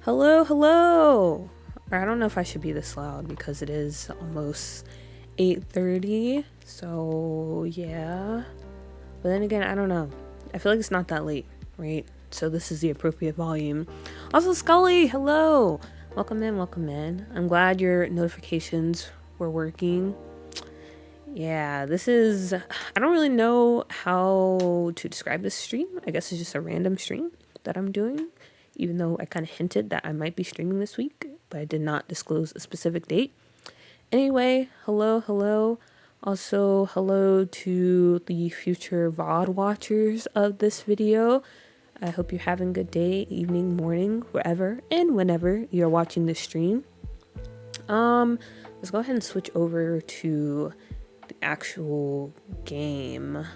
Hello, hello. Or I don't know if I should be this loud because it is almost 8:30. So, yeah. But then again, I don't know. I feel like it's not that late, right? So this is the appropriate volume. Also, Scully, hello. Welcome in, welcome in. I'm glad your notifications were working. Yeah, I don't really know how to describe this stream. I guess it's just a random stream that I'm doing, even though I kind of hinted that I might be streaming this week, but I did not disclose a specific date. Anyway, hello, hello. Also, hello to the future VOD watchers of this video. I hope you're having a good day, evening, morning, wherever and whenever you're watching this stream. Let's go ahead and switch over to the actual game.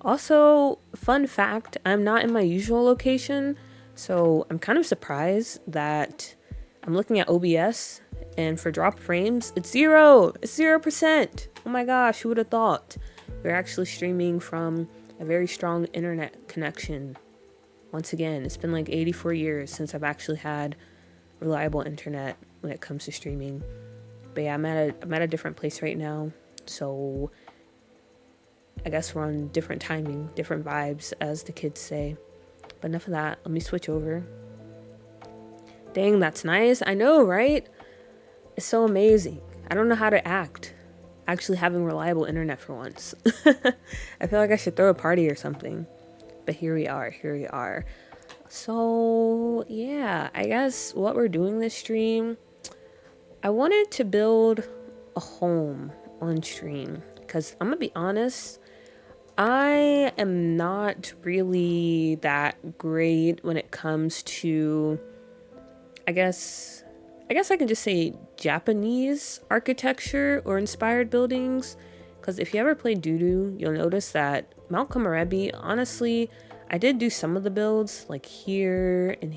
Also, fun fact, I'm not in my usual location, so I'm kind of surprised that I'm looking at OBS and for drop frames, it's 0%. Oh my gosh, who would have thought? We're actually streaming from a very strong internet connection. Once again, it's been like 84 years since I've actually had reliable internet when it comes to streaming. But yeah, I'm at a different place right now, so I guess we're on different timing, different vibes, as the kids say. But enough of that. Let me switch over. Dang, that's nice. I know, right? It's so amazing. I don't know how to act actually having reliable internet for once. I feel like I should throw a party or something. But here we are. So, yeah, I guess what we're doing this stream, I wanted to build a home on stream. Because I'm going to be honest, I am not really that great when it comes to, I guess I can just say Japanese architecture or inspired buildings. Because if you ever played Doo-Doo, you'll notice that Mount Komorebi, honestly, I did do some of the builds, like here and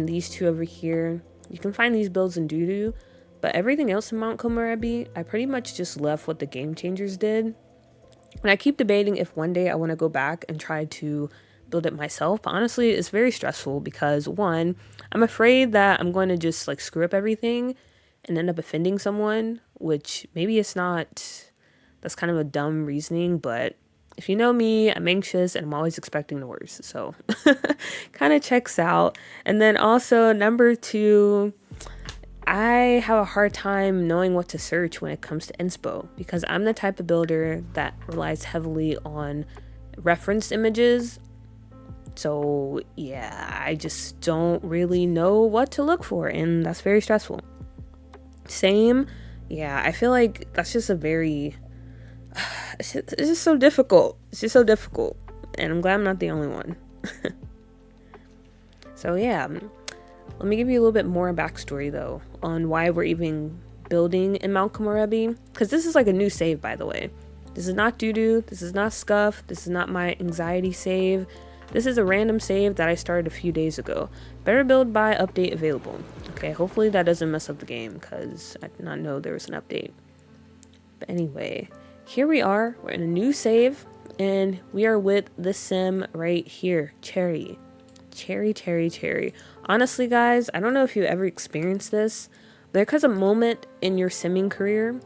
these two over here. You can find these builds in Doo-Doo, but everything else in Mount Komorebi, I pretty much just left what the Game Changers did. And I keep debating if one day I want to go back and try to build it myself. But honestly, it's very stressful because one, I'm afraid that I'm going to just like screw up everything and end up offending someone, which maybe it's not, that's kind of a dumb reasoning, but if you know me, I'm anxious and I'm always expecting the worst. So kind of checks out. And then also number two, I have a hard time knowing what to search when it comes to inspo because I'm the type of builder that relies heavily on reference images. So yeah, I just don't really know what to look for, and that's very stressful. Same, yeah, I feel like that's just a very, it's just so difficult. It's just so difficult, and I'm glad I'm not the only one. So yeah, let me give you a little bit more backstory though on why we're even building in Mount Komorebi, because this is like a new save, by the way. This is not Doo-Doo, this is not Scuff, this is not my anxiety save. This is a random save that I started a few days ago. Better build by update available. Okay, hopefully that doesn't mess up the game because I did not know there was an update. But anyway, here we are. We're in a new save and we are with the sim right here, Cherry. Cherry. Honestly, guys, I don't know if you ever experienced this. There comes a moment in your simming career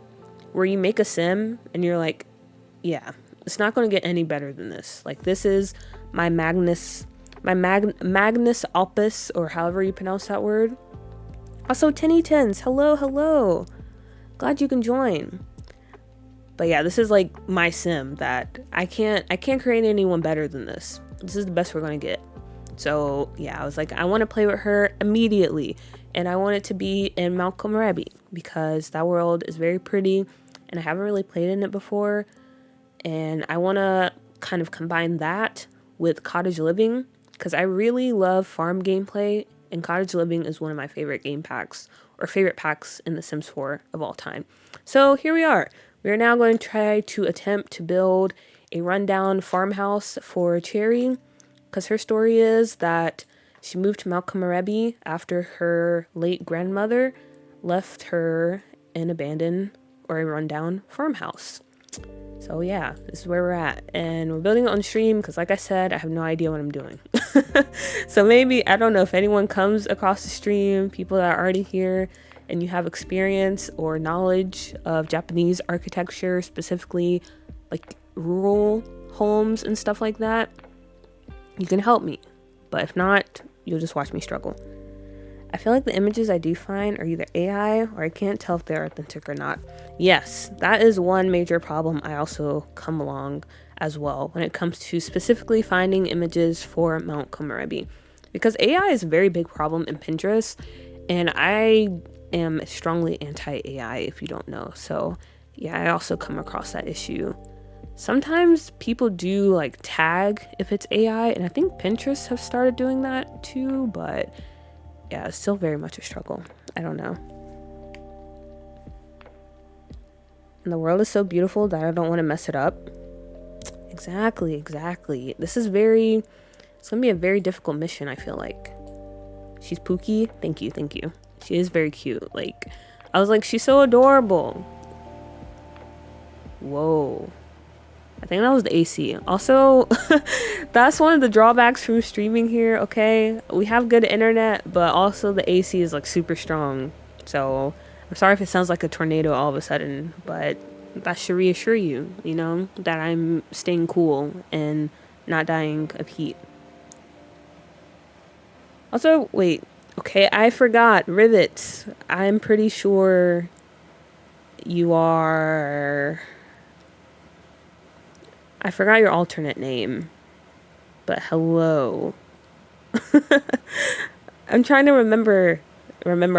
where you make a sim and you're like, yeah, it's not going to get any better than this. Like, this is my magnus opus, or however you pronounce that word. Also, Tenny Tens, hello. Glad you can join. But yeah, this is like my sim that I can't create anyone better than this. This is the best we're going to get. So yeah, I was like, I want to play with her immediately. And I want it to be in Mount Komorebi because that world is very pretty and I haven't really played in it before. And I want to kind of combine that with cottage living because I really love farm gameplay, and cottage living is one of my favorite game packs or favorite packs in The Sims 4 of all time. So here we are. We are now going to try to attempt to build a rundown farmhouse for Cherry because her story is that she moved to Mount Komorebi after her late grandmother left her an abandoned or a rundown farmhouse. So yeah, this is where we're at, and we're building it on stream because, like I said, I have no idea what I'm doing. So maybe, I don't know if anyone comes across the stream, people that are already here, and you have experience or knowledge of Japanese architecture, specifically like rural homes and stuff like that, you can help me. But if not, you'll just watch me struggle. I feel like the images I do find are either AI or I can't tell if they're authentic or not. Yes, that is one major problem I also come along as well when it comes to specifically finding images for Mount Komorebi. Because AI is a very big problem in Pinterest, and I am strongly anti-AI if you don't know. So yeah, I also come across that issue. Sometimes people do like tag if it's AI, and I think Pinterest have started doing that too, but yeah, it's still very much a struggle. I don't know. And the world is so beautiful that I don't want to mess it up. Exactly. It's gonna be a very difficult mission, I feel like. She's Pookie. Thank you. She is very cute. Like, I was like, she's so adorable. Whoa. I think that was the AC. Also, that's one of the drawbacks from streaming here, okay? We have good internet, but also the AC is like super strong. So I'm sorry if it sounds like a tornado all of a sudden, but that should reassure you, you know, that I'm staying cool and not dying of heat. Also, wait, okay, I forgot. Rivets. I'm pretty sure you are... I forgot your alternate name, but hello. I'm trying to remember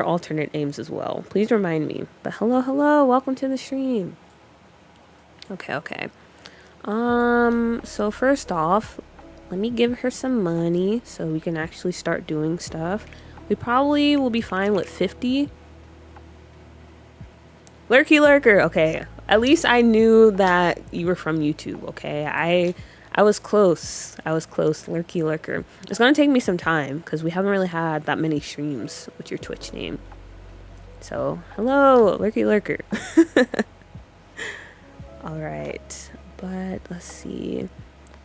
alternate names as well. Please remind me. But hello, welcome to the stream. Okay. So first off, let me give her some money so we can actually start doing stuff. We probably will be fine with 50. Lurky Lurker, okay. At least I knew that you were from YouTube, okay? I was close. Lurky Lurker. It's gonna take me some time because we haven't really had that many streams with your Twitch name. So, hello, Lurky Lurker. Alright, but let's see.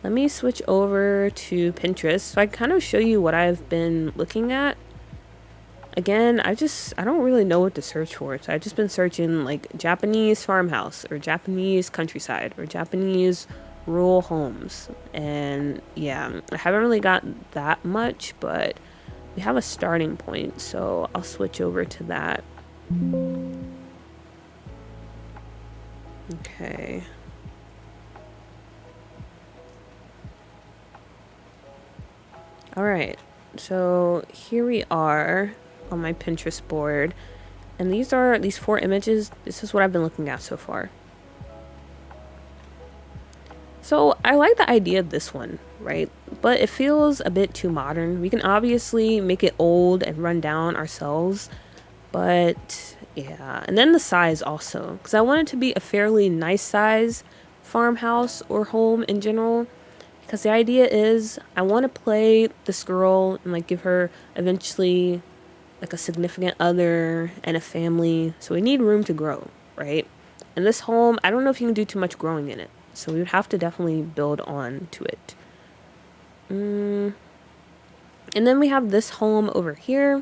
Let me switch over to Pinterest so I can kind of show you what I've been looking at. Again, I don't really know what to search for. So I've just been searching like Japanese farmhouse or Japanese countryside or Japanese rural homes. And yeah, I haven't really got that much, but we have a starting point. So I'll switch over to that. Okay. All right. So here we are on my Pinterest board, and these 4 images. This is what I've been looking at so far. So I like the idea of this one, right? But it feels a bit too modern. We can obviously make it old and run down ourselves, but yeah. And then the size also, because I want it to be a fairly nice size farmhouse or home in general. Because the idea is I want to play this girl and like give her eventually like a significant other and a family. So we need room to grow, right? And this home, I don't know if you can do too much growing in it. So we would have to definitely build on to it. And then we have this home over here,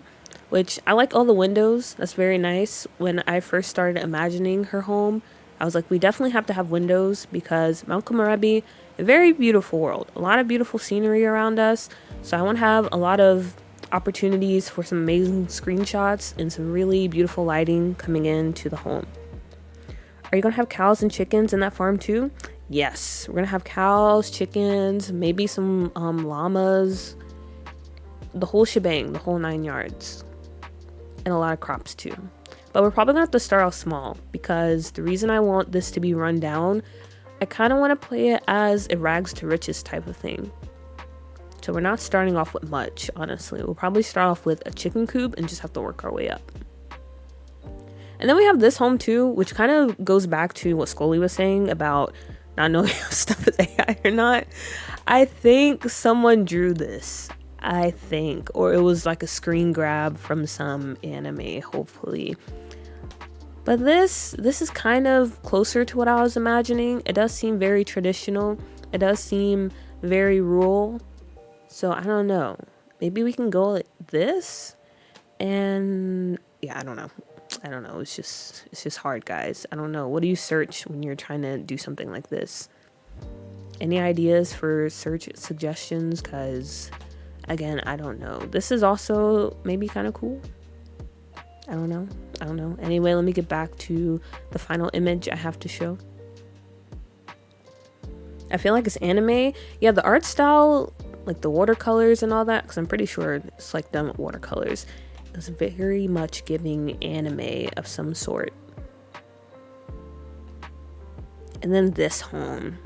which I like all the windows. That's very nice. When I first started imagining her home, I was like, we definitely have to have windows because Mount Komorebi, a very beautiful world. A lot of beautiful scenery around us. So I want to have a lot of opportunities for some amazing screenshots and some really beautiful lighting coming into the home. Are you going to have cows and chickens in that farm too? Yes, we're going to have cows, chickens, maybe some llamas, the whole shebang, the whole 9 yards, and a lot of crops too. But we're probably going to have to start off small because the reason I want this to be run down, I kind of want to play it as a rags to riches type of thing. So we're not starting off with much, honestly. We'll probably start off with a chicken coop and just have to work our way up. And then we have this home too, which kind of goes back to what Scully was saying about not knowing if stuff is AI or not. I think someone drew this. Or it was like a screen grab from some anime, hopefully. But this is kind of closer to what I was imagining. It does seem very traditional. It does seem very rural. So I don't know. Maybe we can go like this. And yeah, I don't know. It's just hard, guys. I don't know. What do you search when you're trying to do something like this? Any ideas for search suggestions? Because again, I don't know. This is also maybe kind of cool. I don't know. Anyway, let me get back to the final image I have to show. I feel like it's anime. Yeah, the art style, like the watercolors and all that, because I'm pretty sure it's like done with watercolors. It's very much giving anime of some sort. And then this home.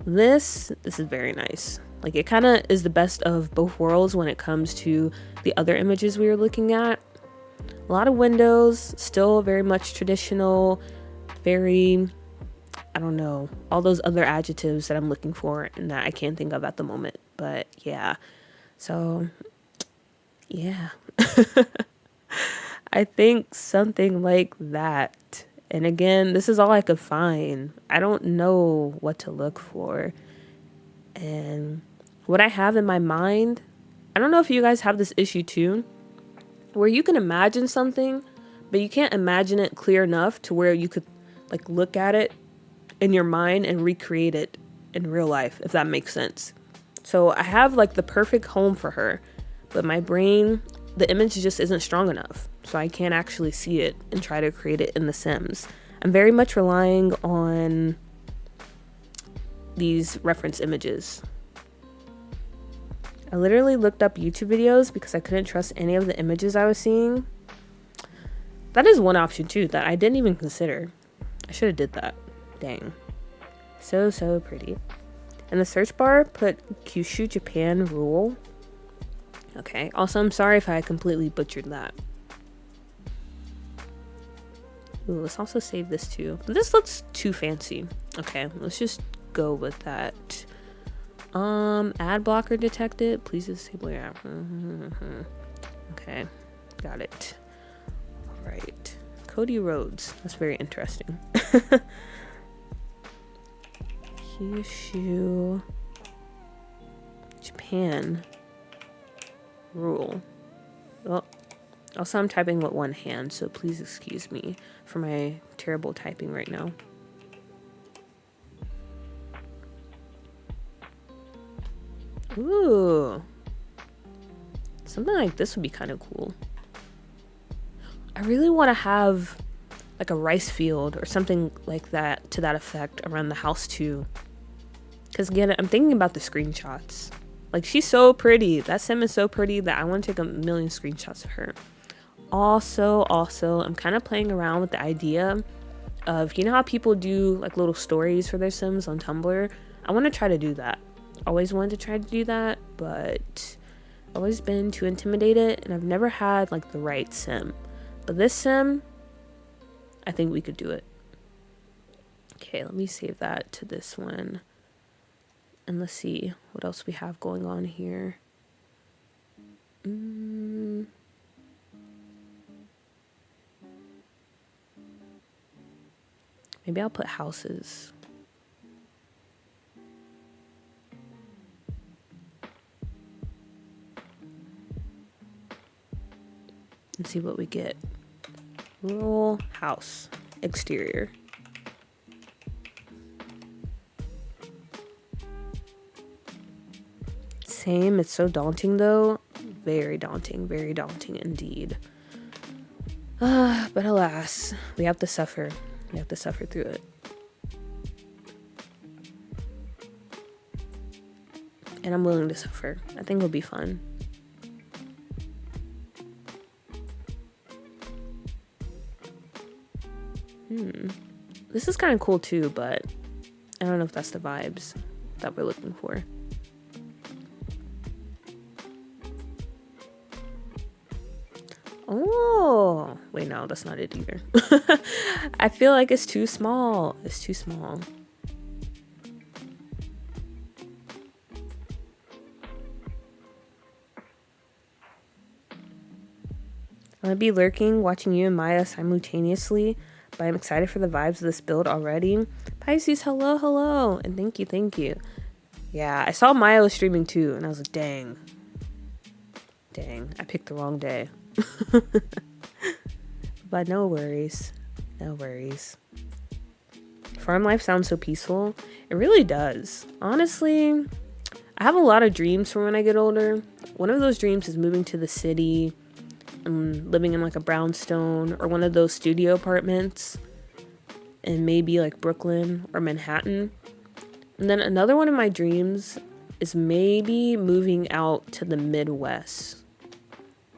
This is very nice. Like it kind of is the best of both worlds when it comes to the other images we were looking at. A lot of windows, still very much traditional, very, I don't know, all those other adjectives that I'm looking for and that I can't think of at the moment. But yeah, so yeah, I think something like that. And again, this is all I could find. I don't know what to look for. And what I have in my mind, I don't know if you guys have this issue too, where you can imagine something, but you can't imagine it clear enough to where you could like look at it in your mind and recreate it in real life, if that makes sense. So I have like the perfect home for her, but my brain, the image just isn't strong enough. So I can't actually see it and try to create it in The Sims. I'm very much relying on these reference images. I literally looked up YouTube videos because I couldn't trust any of the images I was seeing. That is one option too that I didn't even consider. I should have did that. Dang. So pretty. In the search bar, put Kyushu Japan rule. Okay. Also, I'm sorry if I completely butchered that. Ooh, let's also save this too. But this looks too fancy. Okay, let's just go with that. Ad blocker detected. Please disable your app. Okay, got it. All right. Cody Rhodes. That's very interesting. Kyushu Japan rule. Well, also I'm typing with one hand, so please excuse me for my terrible typing right now. Ooh. Something like this would be kind of cool. I really want to have like a rice field or something like that to that effect around the house too. Because again, I'm thinking about the screenshots. Like she's so pretty. That sim is so pretty that I want to take a million screenshots of her. Also, I'm kind of playing around with the idea of, you know how people do like little stories for their sims on Tumblr? I want to try to do that. Always wanted to try to do that, but always been too intimidated and I've never had like the right sim. But this sim, I think we could do it. Okay, let me save that to this one. And let's see what else we have going on here. Maybe I'll put houses. And see what we get. Rural house. Exterior. Same. It's so daunting though. Very daunting indeed. But alas, we have to suffer. We have to suffer through it. And I'm willing to suffer. I think it'll be fun. This is kind of cool too, but I don't know if that's the vibes that we're looking for. Oh, wait, no, that's not it either. I feel like it's too small. It's too small. I'm gonna be lurking, watching you and Maya simultaneously, but I'm excited for the vibes of this build already. Pisces, hello, hello, and thank you, thank you. Yeah, I saw Maya was streaming too, and I was like, dang, I picked the wrong day. But no worries, no worries. Farm life sounds so peaceful. It really does. Honestly, I have a lot of dreams for when I get older. One of those dreams is moving to the city and living in like a brownstone or one of those studio apartments in maybe like Brooklyn or Manhattan. And then another one of my dreams is maybe moving out to the Midwest,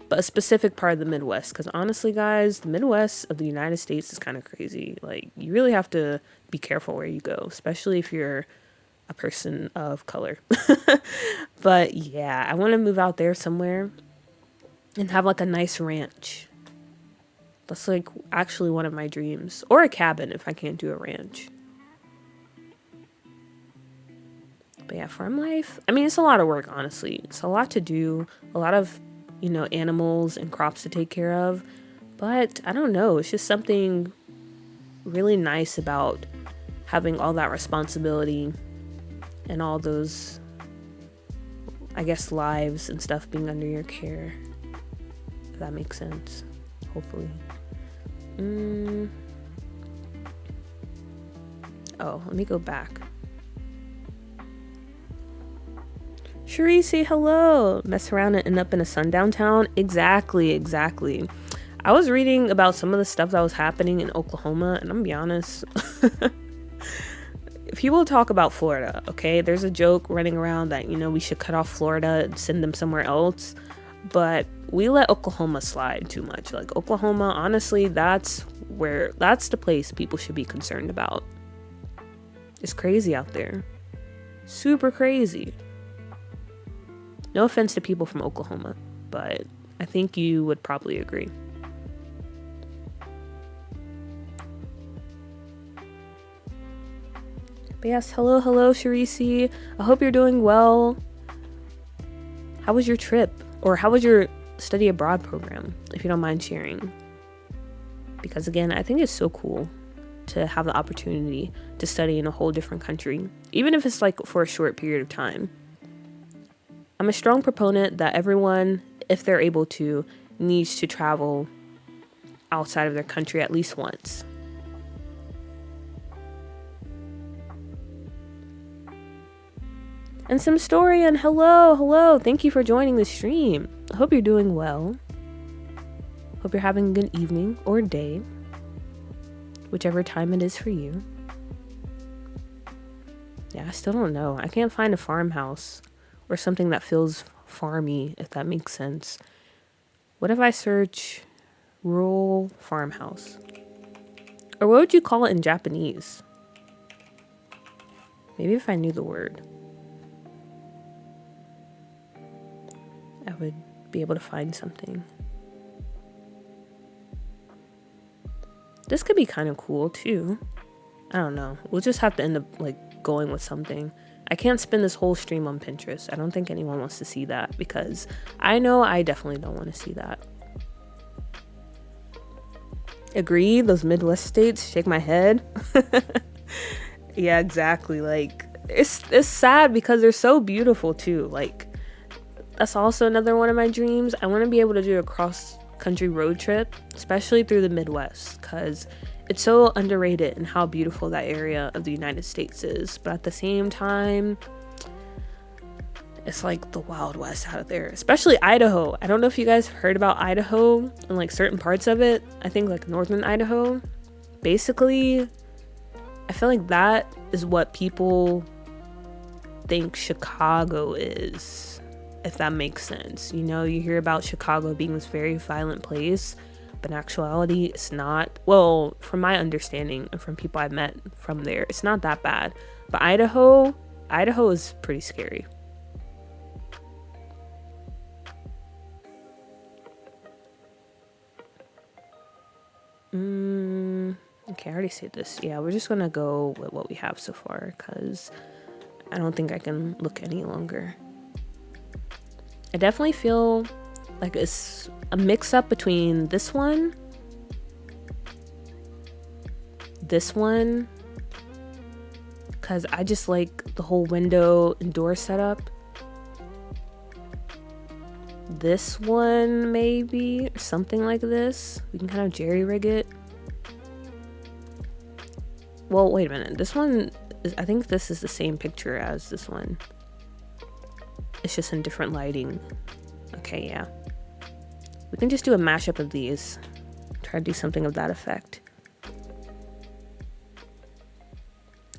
but a specific part of the Midwest, because honestly guys, the Midwest of the United States is kind of crazy. Like, you really have to be careful where you go, especially if you're a person of color. But yeah, I want to move out there somewhere and have like a nice ranch. That's like actually one of my dreams, or a cabin if I can't do a ranch. But yeah, farm life, I mean, it's a lot of work, honestly. It's a lot to do, a lot of, you know, animals and crops to take care of. But I don't know, it's just something really nice about having all that responsibility and all those, I guess, lives and stuff being under your care. If that makes sense, hopefully. Oh, let me go back. Cherie, say hello. Mess around and end up in a sundown town. Exactly. I was reading about some of the stuff that was happening in Oklahoma, and I'm gonna be honest. People talk about Florida, okay? There's a joke running around that, you know, we should cut off Florida and send them somewhere else. But we let Oklahoma slide too much. Like, Oklahoma, honestly, that's the place people should be concerned about. It's crazy out there. Super crazy. No offense to people from Oklahoma, but I think you would probably agree. But yes, hello, Charisse. I hope you're doing well. How was your trip? Or how was your study abroad program, if you don't mind sharing? Because again, I think it's so cool to have the opportunity to study in a whole different country, even if it's like for a short period of time. I'm a strong proponent that everyone, if they're able to, needs to travel outside of their country at least once. And some story, and hello. Thank you for joining the stream. I hope you're doing well. Hope you're having a good evening or day, whichever time it is for you. Yeah, I still don't know. I can't find a farmhouse or something that feels farmy, if that makes sense. What if I search rural farmhouse? Or what would you call it in Japanese? Maybe if I knew the word, I would be able to find something. This could be kind of cool too. I don't know. We'll just have to end up like going with something. I can't spend this whole stream on Pinterest. I don't think anyone wants to see that, because I know I definitely don't want to see that. Agree, those Midwest states, shake my head. Yeah, exactly. Like, it's sad because they're so beautiful too. Like, that's also another one of my dreams. I want to be able to do a cross-country road trip, especially through the Midwest, because it's so underrated in how beautiful that area of the United States is. But at the same time, it's like the Wild West out there, especially Idaho. I don't know if you guys have heard about Idaho and like certain parts of it. I think like northern Idaho. Basically, I feel like that is what people think Chicago is, if that makes sense. You know, you hear about Chicago being this very violent place, but in actuality, it's not. Well, from my understanding and from people I've met from there, it's not that bad. But Idaho is pretty scary. Okay, I already said this. Yeah, we're just gonna go with what we have so far, because I don't think I can look any longer. I definitely feel Like it's a mix up between this one, because I just like the whole window and door setup. This one maybe, or something like this. We can kind of jerry rig it. Well, wait a minute. This one is, I think this is the same picture as this one. It's just in different lighting. Okay, yeah. We can just do a mashup of these. Try to do something of that effect.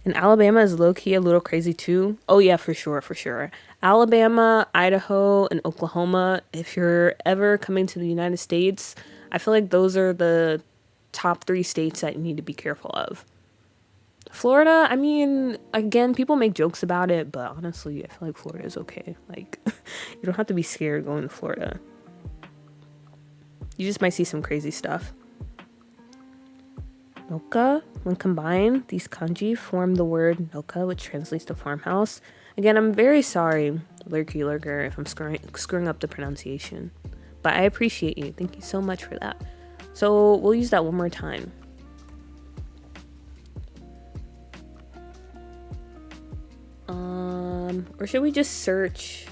And Alabama is low-key a little crazy too. Oh yeah, for sure, for sure. Alabama, Idaho, and Oklahoma, if you're ever coming to the United States, I feel like those are the top 3 states that you need to be careful of. Florida, I mean, again, people make jokes about it, but honestly, I feel like Florida is okay. Like, you don't have to be scared going to Florida. You just might see some crazy stuff. Noka, when combined, these kanji form the word Noka, which translates to farmhouse. Again, I'm very sorry, Lurker, if I'm screwing up the pronunciation. But I appreciate you. Thank you so much for that. So we'll use that one more time. Or should we just search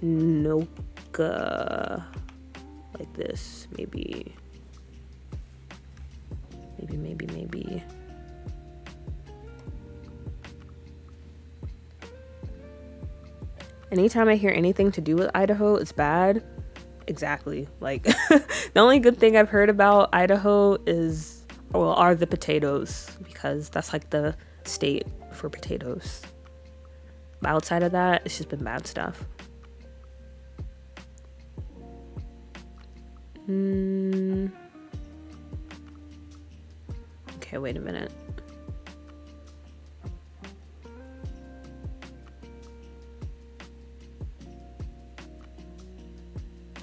Noka like this? Maybe. Anytime I hear anything to do with Idaho, it's bad. Exactly. Like, the only good thing I've heard about Idaho are the potatoes, because that's like the state for potatoes. But outside of that, it's just been bad stuff. Okay, wait a minute.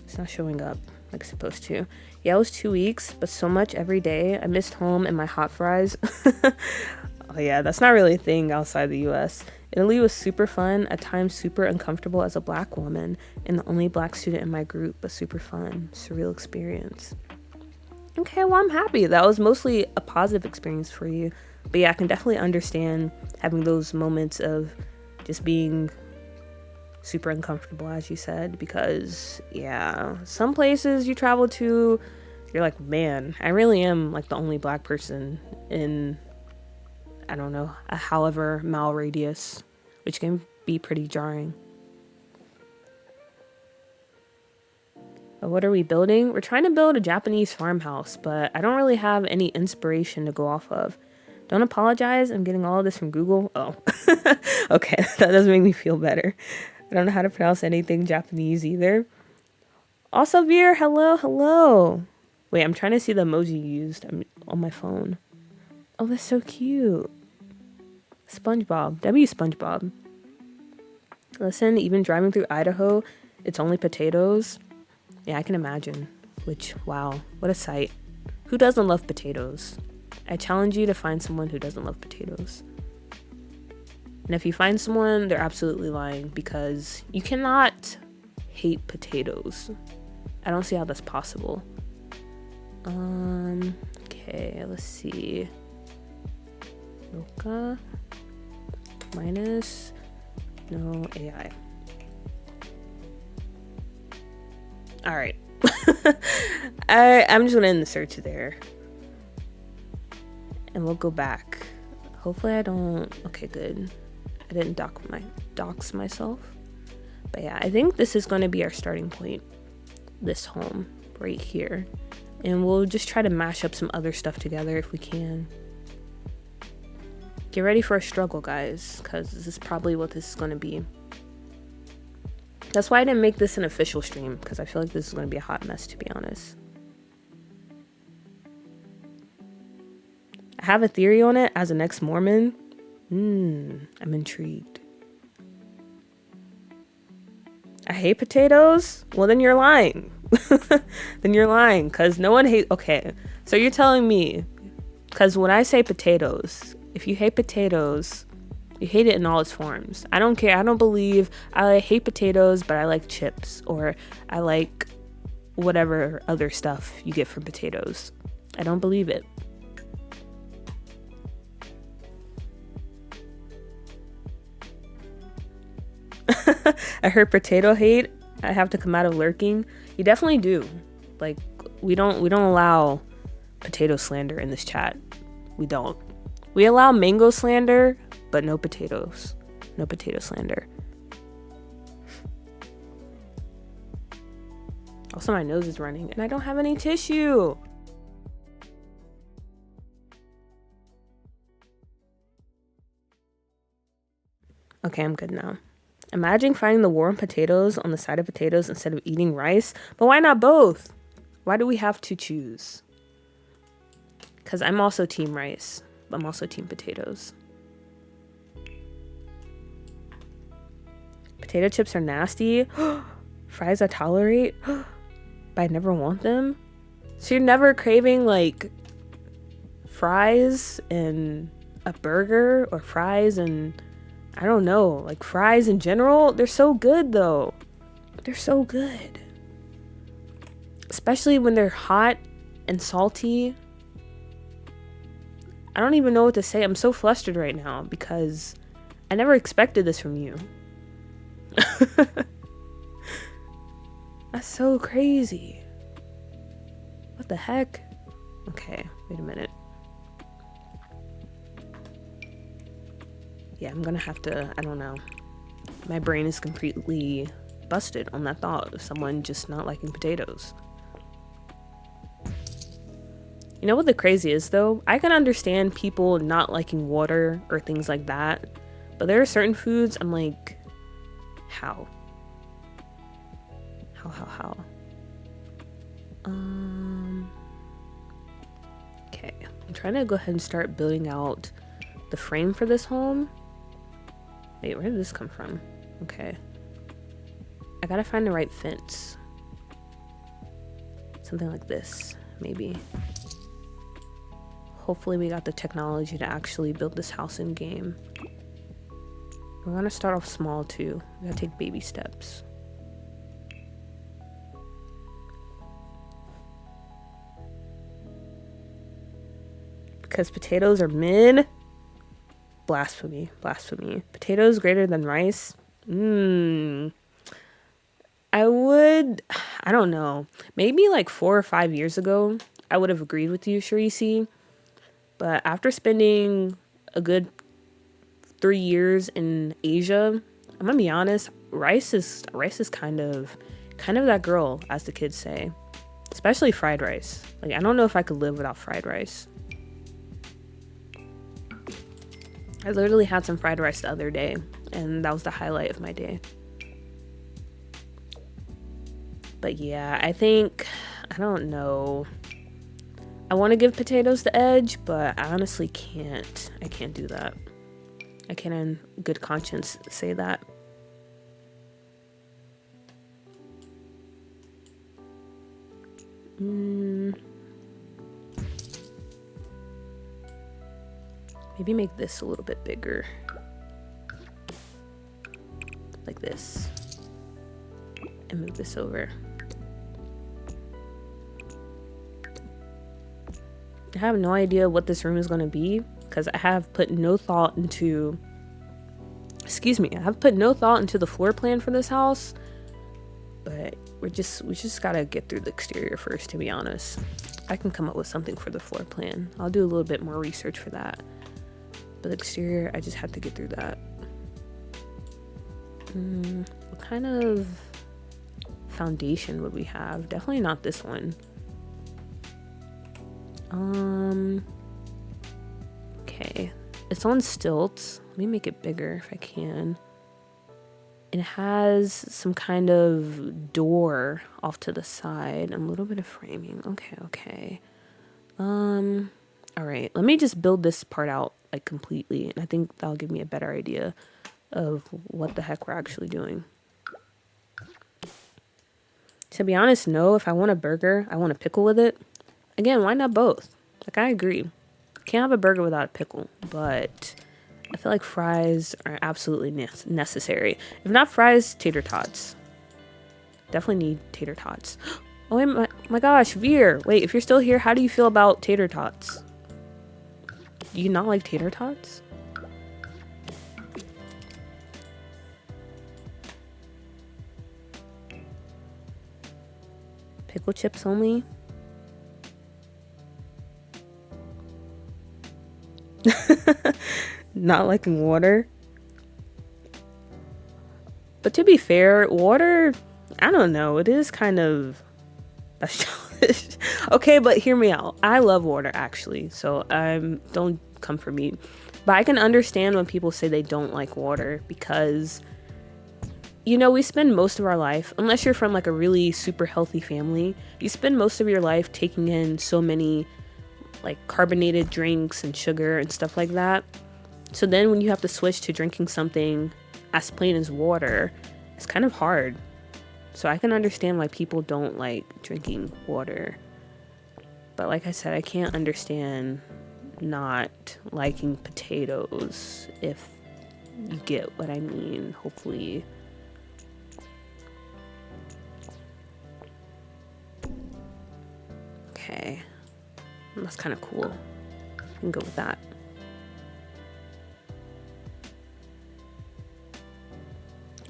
It's not showing up like it's supposed to. Yeah, it was 2 weeks, but so much every day. I missed home and my hot fries. Oh yeah, that's not really a thing outside the US. Italy was super fun, at times super uncomfortable as a black woman, and the only black student in my group, but super fun, surreal experience. Okay, well, I'm happy. That was mostly a positive experience for you. But yeah, I can definitely understand having those moments of just being super uncomfortable, as you said, because yeah, some places you travel to, you're like, man, I really am like the only black person in, I don't know, a however mile radius, which can be pretty jarring. But what are we building? We're trying to build a Japanese farmhouse, but I don't really have any inspiration to go off of. Don't apologize, I'm getting all of this from Google. Oh, okay, that doesn't make me feel better. I don't know how to pronounce anything Japanese either. Also, Veer, hello. Wait, I'm trying to see the emoji used on my phone. Oh, that's so cute. SpongeBob. W SpongeBob. Listen, even driving through Idaho, it's only potatoes. Yeah, I can imagine. Which, wow, what a sight. Who doesn't love potatoes? I challenge you to find someone who doesn't love potatoes. And if you find someone, they're absolutely lying, because you cannot hate potatoes. I don't see how that's possible. Okay, let's see. Noka minus no AI. All right. I'm just gonna end the search there, and we'll go back. Hopefully I don't. Okay, good. I didn't dox myself. But yeah, I think this is going to be our starting point. This home right here. And we'll just try to mash up some other stuff together if we can. Get ready for a struggle, guys, because this is probably what this is going to be. That's why I didn't make this an official stream, because I feel like this is going to be a hot mess, to be honest. I have a theory on it as an ex-Mormon. I'm intrigued. I hate potatoes? Well, then you're lying. Then you're lying, because no one hates... Okay, so you're telling me, because when I say potatoes, if you hate potatoes, you hate it in all its forms. I don't care. I don't believe I hate potatoes, but I like chips, or I like whatever other stuff you get from potatoes. I don't believe it. I heard potato hate. I have to come out of lurking. You definitely do. Like, we don't allow potato slander in this chat. We don't. We allow mango slander, but no potatoes. No potato slander. Also, my nose is running and I don't have any tissue. Okay, I'm good now. Imagine finding the warm potatoes on the side of potatoes instead of eating rice. But why not both? Why do we have to choose? Because I'm also team rice. I'm also team potatoes. Potato chips are nasty. Fries I tolerate, but I never want them. So you're never craving like fries and a burger, or fries and I don't know, like fries in general. They're so good though. They're so good. Especially when they're hot and salty. I don't even know what to say. I'm so flustered right now because I never expected this from you. That's so crazy. What the heck? Okay, wait a minute. Yeah, I'm gonna have to, I don't know. My brain is completely busted on that thought of someone just not liking potatoes. You know what the crazy is though? I can understand people not liking water or things like that, but there are certain foods I'm like, how? How? Okay, I'm trying to go ahead and start building out the frame for this home. Wait, where did this come from? Okay. I gotta find the right fence. Something like this, maybe. Hopefully we got the technology to actually build this house in game. We're gonna start off small too. We gotta take baby steps. Because potatoes are mid. Blasphemy. Potatoes greater than rice. I don't know. Maybe like 4 or 5 years ago, I would have agreed with you, Sharice. But after spending a good 3 years in Asia, I'm gonna be honest, rice is kind of that girl, as the kids say. Especially fried rice. Like, I don't know if I could live without fried rice. I literally had some fried rice the other day, and that was the highlight of my day. But yeah, I don't know. I want to give potatoes the edge, but I honestly can't. I can't do that. I can't in good conscience say that. Maybe make this a little bit bigger. Like this. And move this over. I have no idea what this room is going to be because I have put no thought into the floor plan for this house. But we just gotta get through the exterior first, to be honest. I can come up with something for the floor plan. I'll do a little bit more research for that. But the exterior, I just have to get through that. What kind of foundation would we have? Definitely not this one. Okay. It's on stilts. Let me make it bigger if I can. It has some kind of door off to the side and a little bit of framing. Okay. All right, let me just build this part out like completely, and I think that'll give me a better idea of what the heck we're actually doing. To be honest, no, if I want a burger, I want a pickle with it. Again, why not both? Like, I agree. Can't have a burger without a pickle, but I feel like fries are absolutely necessary. If not fries, tater tots. Definitely need tater tots. Oh my gosh, Veer. Wait, if you're still here, how do you feel about tater tots? Do you not like tater tots? Pickle chips only? Not liking water? But to be fair, water, I don't know, it is kind of, that's childish. Okay, but hear me out. I love water actually, so don't come for me. But I can understand when people say they don't like water because, you know, we spend most of our life, unless you're from like a really super healthy family, you spend most of your life taking in so many like carbonated drinks and sugar and stuff like that. So then when you have to switch to drinking something as plain as water, it's kind of hard. So I can understand why people don't like drinking water. But like I said, I can't understand not liking potatoes, if you get what I mean, hopefully. Okay. That's kind of cool. I can go with that.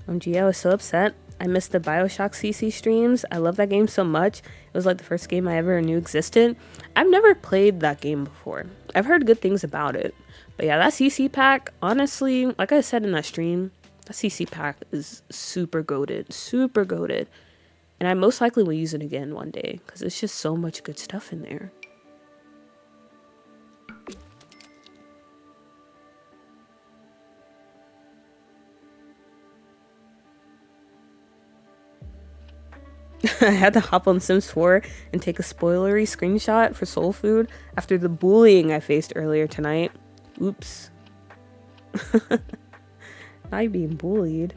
OMG, I was so upset. I missed the BioShock CC streams. I love that game so much. It was like the first game I ever knew existed. I've never played that game before. I've heard good things about it. But yeah, that CC pack, honestly, like I said in that stream, that CC pack is super goated. Super goated. And I most likely will use it again one day because it's just so much good stuff in there. I had to hop on Sims 4 and take a spoilery screenshot for soul food after the bullying I faced earlier tonight. Oops. Now you're being bullied.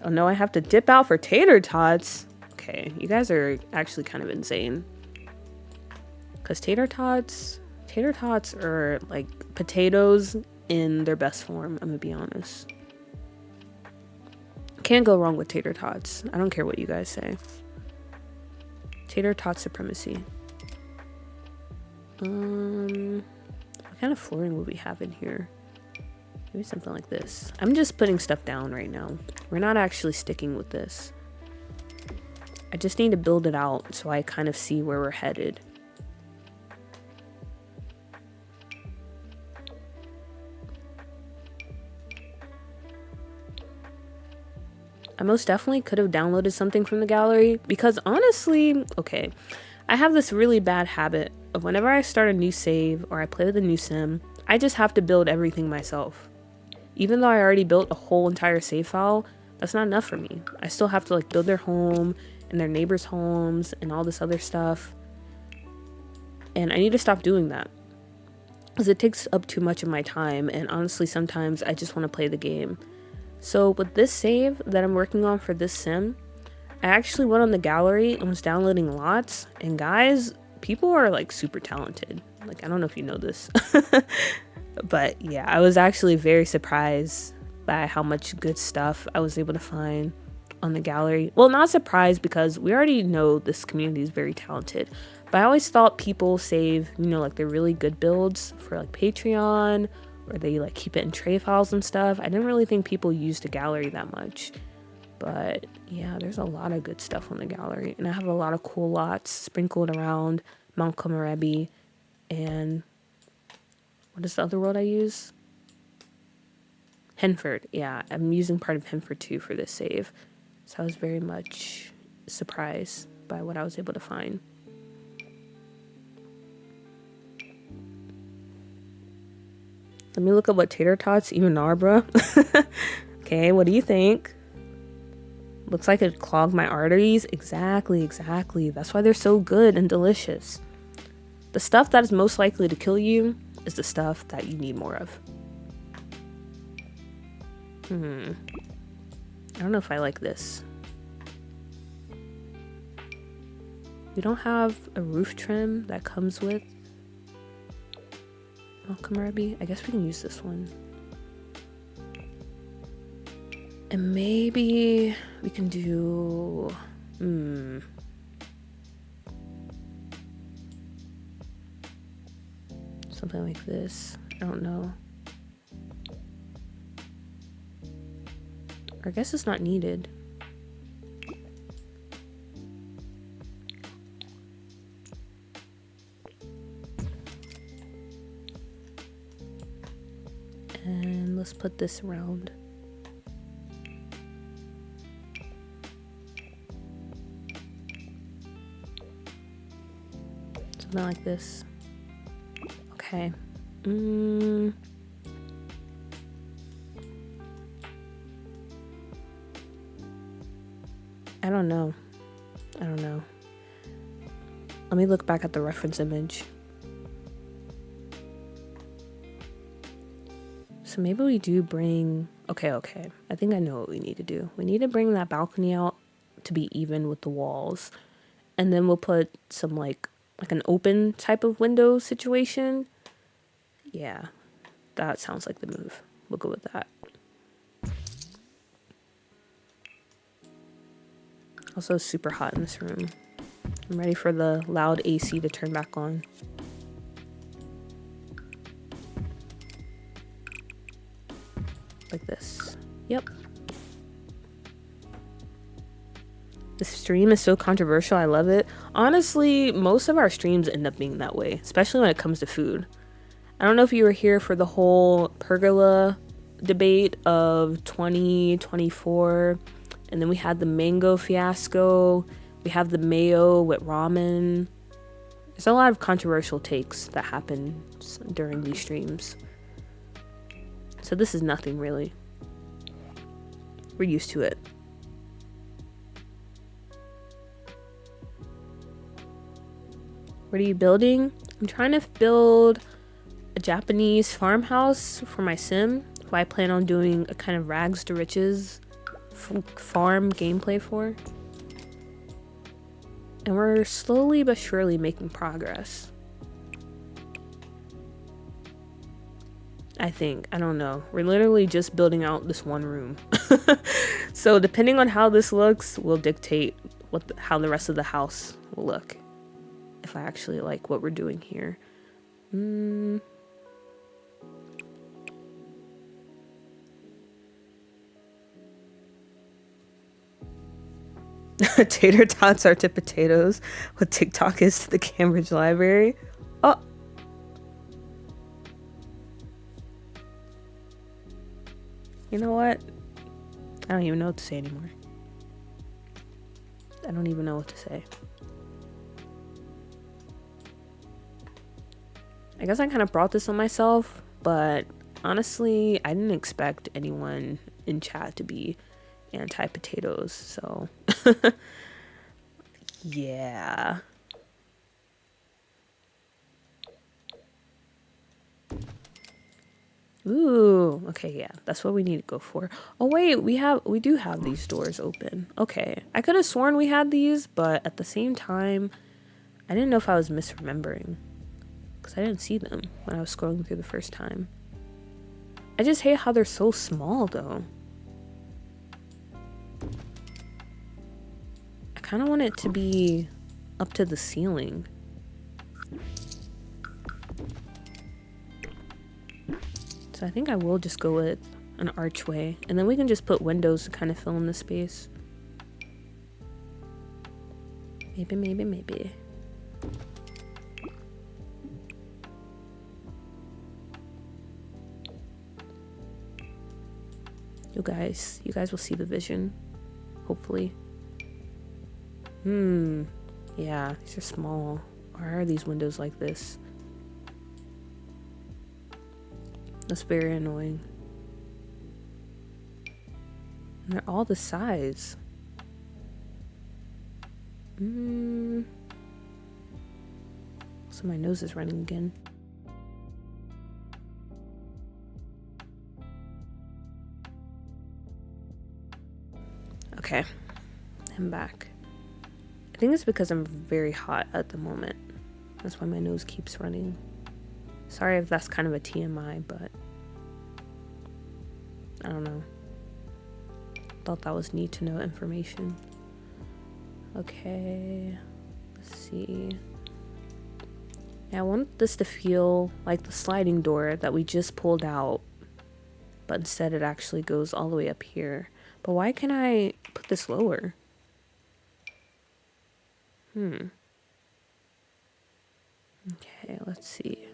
Oh no, I have to dip out for tater tots. Okay, you guys are actually kind of insane. Because tater tots are like potatoes in their best form, I'm gonna be honest. Can't go wrong with tater tots. I don't care what you guys say. Tater tot supremacy. What kind of flooring would we have in here? Maybe something like this. I'm just putting stuff down right now. We're not actually sticking with this. I just need to build it out so I kind of see where we're headed. I most definitely could have downloaded something from the gallery because honestly, okay, I have this really bad habit of whenever I start a new save or I play with a new sim, I just have to build everything myself. Even though I already built a whole entire save file, that's not enough for me. I still have to like build their home and their neighbors' homes and all this other stuff. And I need to stop doing that because it takes up too much of my time, and honestly sometimes I just want to play the game. So with this save that I'm working on for this sim, I actually went on the gallery and was downloading lots, and guys, people are like super talented. Like, I don't know if you know this, but yeah, I was actually very surprised by how much good stuff I was able to find on the gallery. Well, not surprised because we already know this community is very talented, but I always thought people save, you know, like their really good builds for like Patreon, or they like keep it in tray files and stuff. I didn't really think people used the gallery that much. But yeah, there's a lot of good stuff on the gallery. And I have a lot of cool lots sprinkled around Mount Komorebi. And what is the other word I use? Henford. Yeah, I'm using part of Henford too for this save. So I was very much surprised by what I was able to find. Let me look up what tater tots even are, bro. Okay, what do you think? Looks like it clogged my arteries. Exactly. That's why they're so good and delicious. The stuff that is most likely to kill you is the stuff that you need more of. I don't know if I like this. We don't have a roof trim that comes with Komorebi. I guess we can use this one. And maybe we can do, something like this. I don't know. Or I guess it's not needed. And let's put this around. Something like this. Okay. I don't know. I don't know. Let me look back at the reference image. So maybe we do bring... Okay. I think I know what we need to do. We need to bring that balcony out to be even with the walls. And then we'll put some like an open type of window situation. Yeah, that sounds like the move. We'll go with that. Also super hot in this room. I'm ready for the loud AC to turn back on. Like this. Yep. This stream is so controversial. I love it. Honestly, most of our streams end up being that way, especially when it comes to food. I don't know if you were here for the whole pergola debate of 2024, and then we had the mango fiasco. We have the mayo with ramen. There's a lot of controversial takes that happen during these streams. So this is nothing really. We're used to it. What are you building? I'm trying to build a Japanese farmhouse for my sim, who I plan on doing a kind of rags to riches farm gameplay for. And we're slowly but surely making progress. I think. I don't know. We're literally just building out this one room. So depending on how this looks will dictate how the rest of the house will look. If I actually like what we're doing here. Tater tots are to potatoes what TikTok is to the Cambridge Library. Oh. You know what? I don't even know what to say anymore. I don't even know what to say. I guess I kind of brought this on myself, but honestly, I didn't expect anyone in chat to be anti-potatoes, so yeah. Ooh, okay, yeah, that's what we need to go for. Oh wait, we do have these doors open. Okay, I could have sworn we had these, but at the same time, I didn't know if I was misremembering, because I didn't see them when I was scrolling through the first time. I just hate how they're so small, though. I kind of want it to be up to the ceiling. So I think I will just go with an archway, and then we can just put windows to kind of fill in the space. Maybe. You guys will see the vision, hopefully. Yeah, these are small. Why are these windows like this? That's very annoying. And they're all the size. So my nose is running again. Okay, I'm back. I think it's because I'm very hot at the moment. That's why my nose keeps running. Sorry if that's kind of a TMI, but I don't know. Thought that was need to know information. Okay, let's see. Yeah, I want this to feel like the sliding door that we just pulled out, but instead it actually goes all the way up here. But why can't I put this lower? Okay, let's see.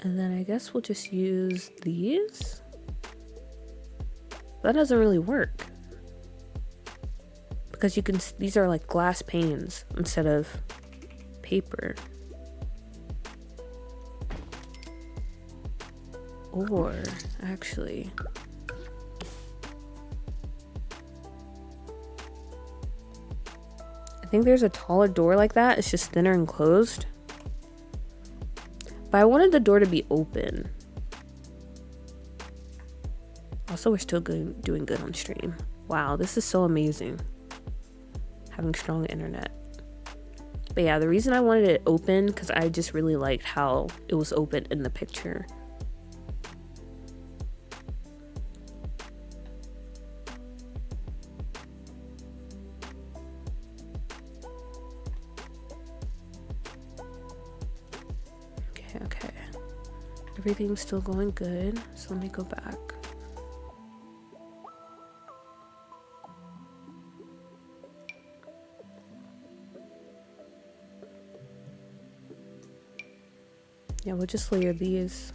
And then I guess we'll just use these. That doesn't really work. Because you can, these are like glass panes instead of paper. Or, actually, I think there's a taller door like that. It's just thinner and closed. But I wanted the door to be open. Also, we're still doing good on stream. Wow, this is so amazing. Having strong internet. But yeah, the reason I wanted it open, because I just really liked how it was open in the picture. Okay. Everything's still going good, so let me go back. Yeah, we'll just layer these.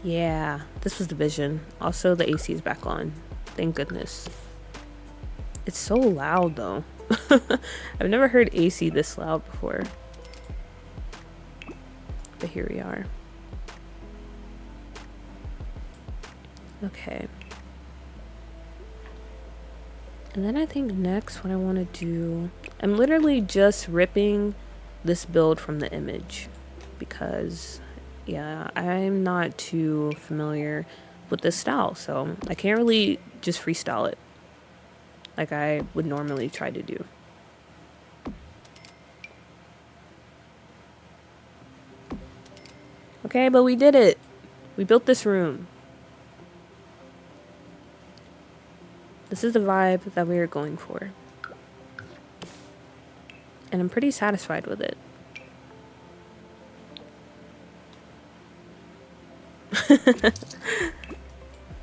Yeah, this was the vision. Also, the AC is back on. Thank goodness. It's so loud though. I've never heard AC this loud before. But here we are. Okay. And then I think next what I want to do, I'm literally just ripping this build from the image because yeah, I'm not too familiar with this style, so I can't really just freestyle it like I would normally try to do. Okay, but we did it. We built this room. This is the vibe that we are going for. And I'm pretty satisfied with it.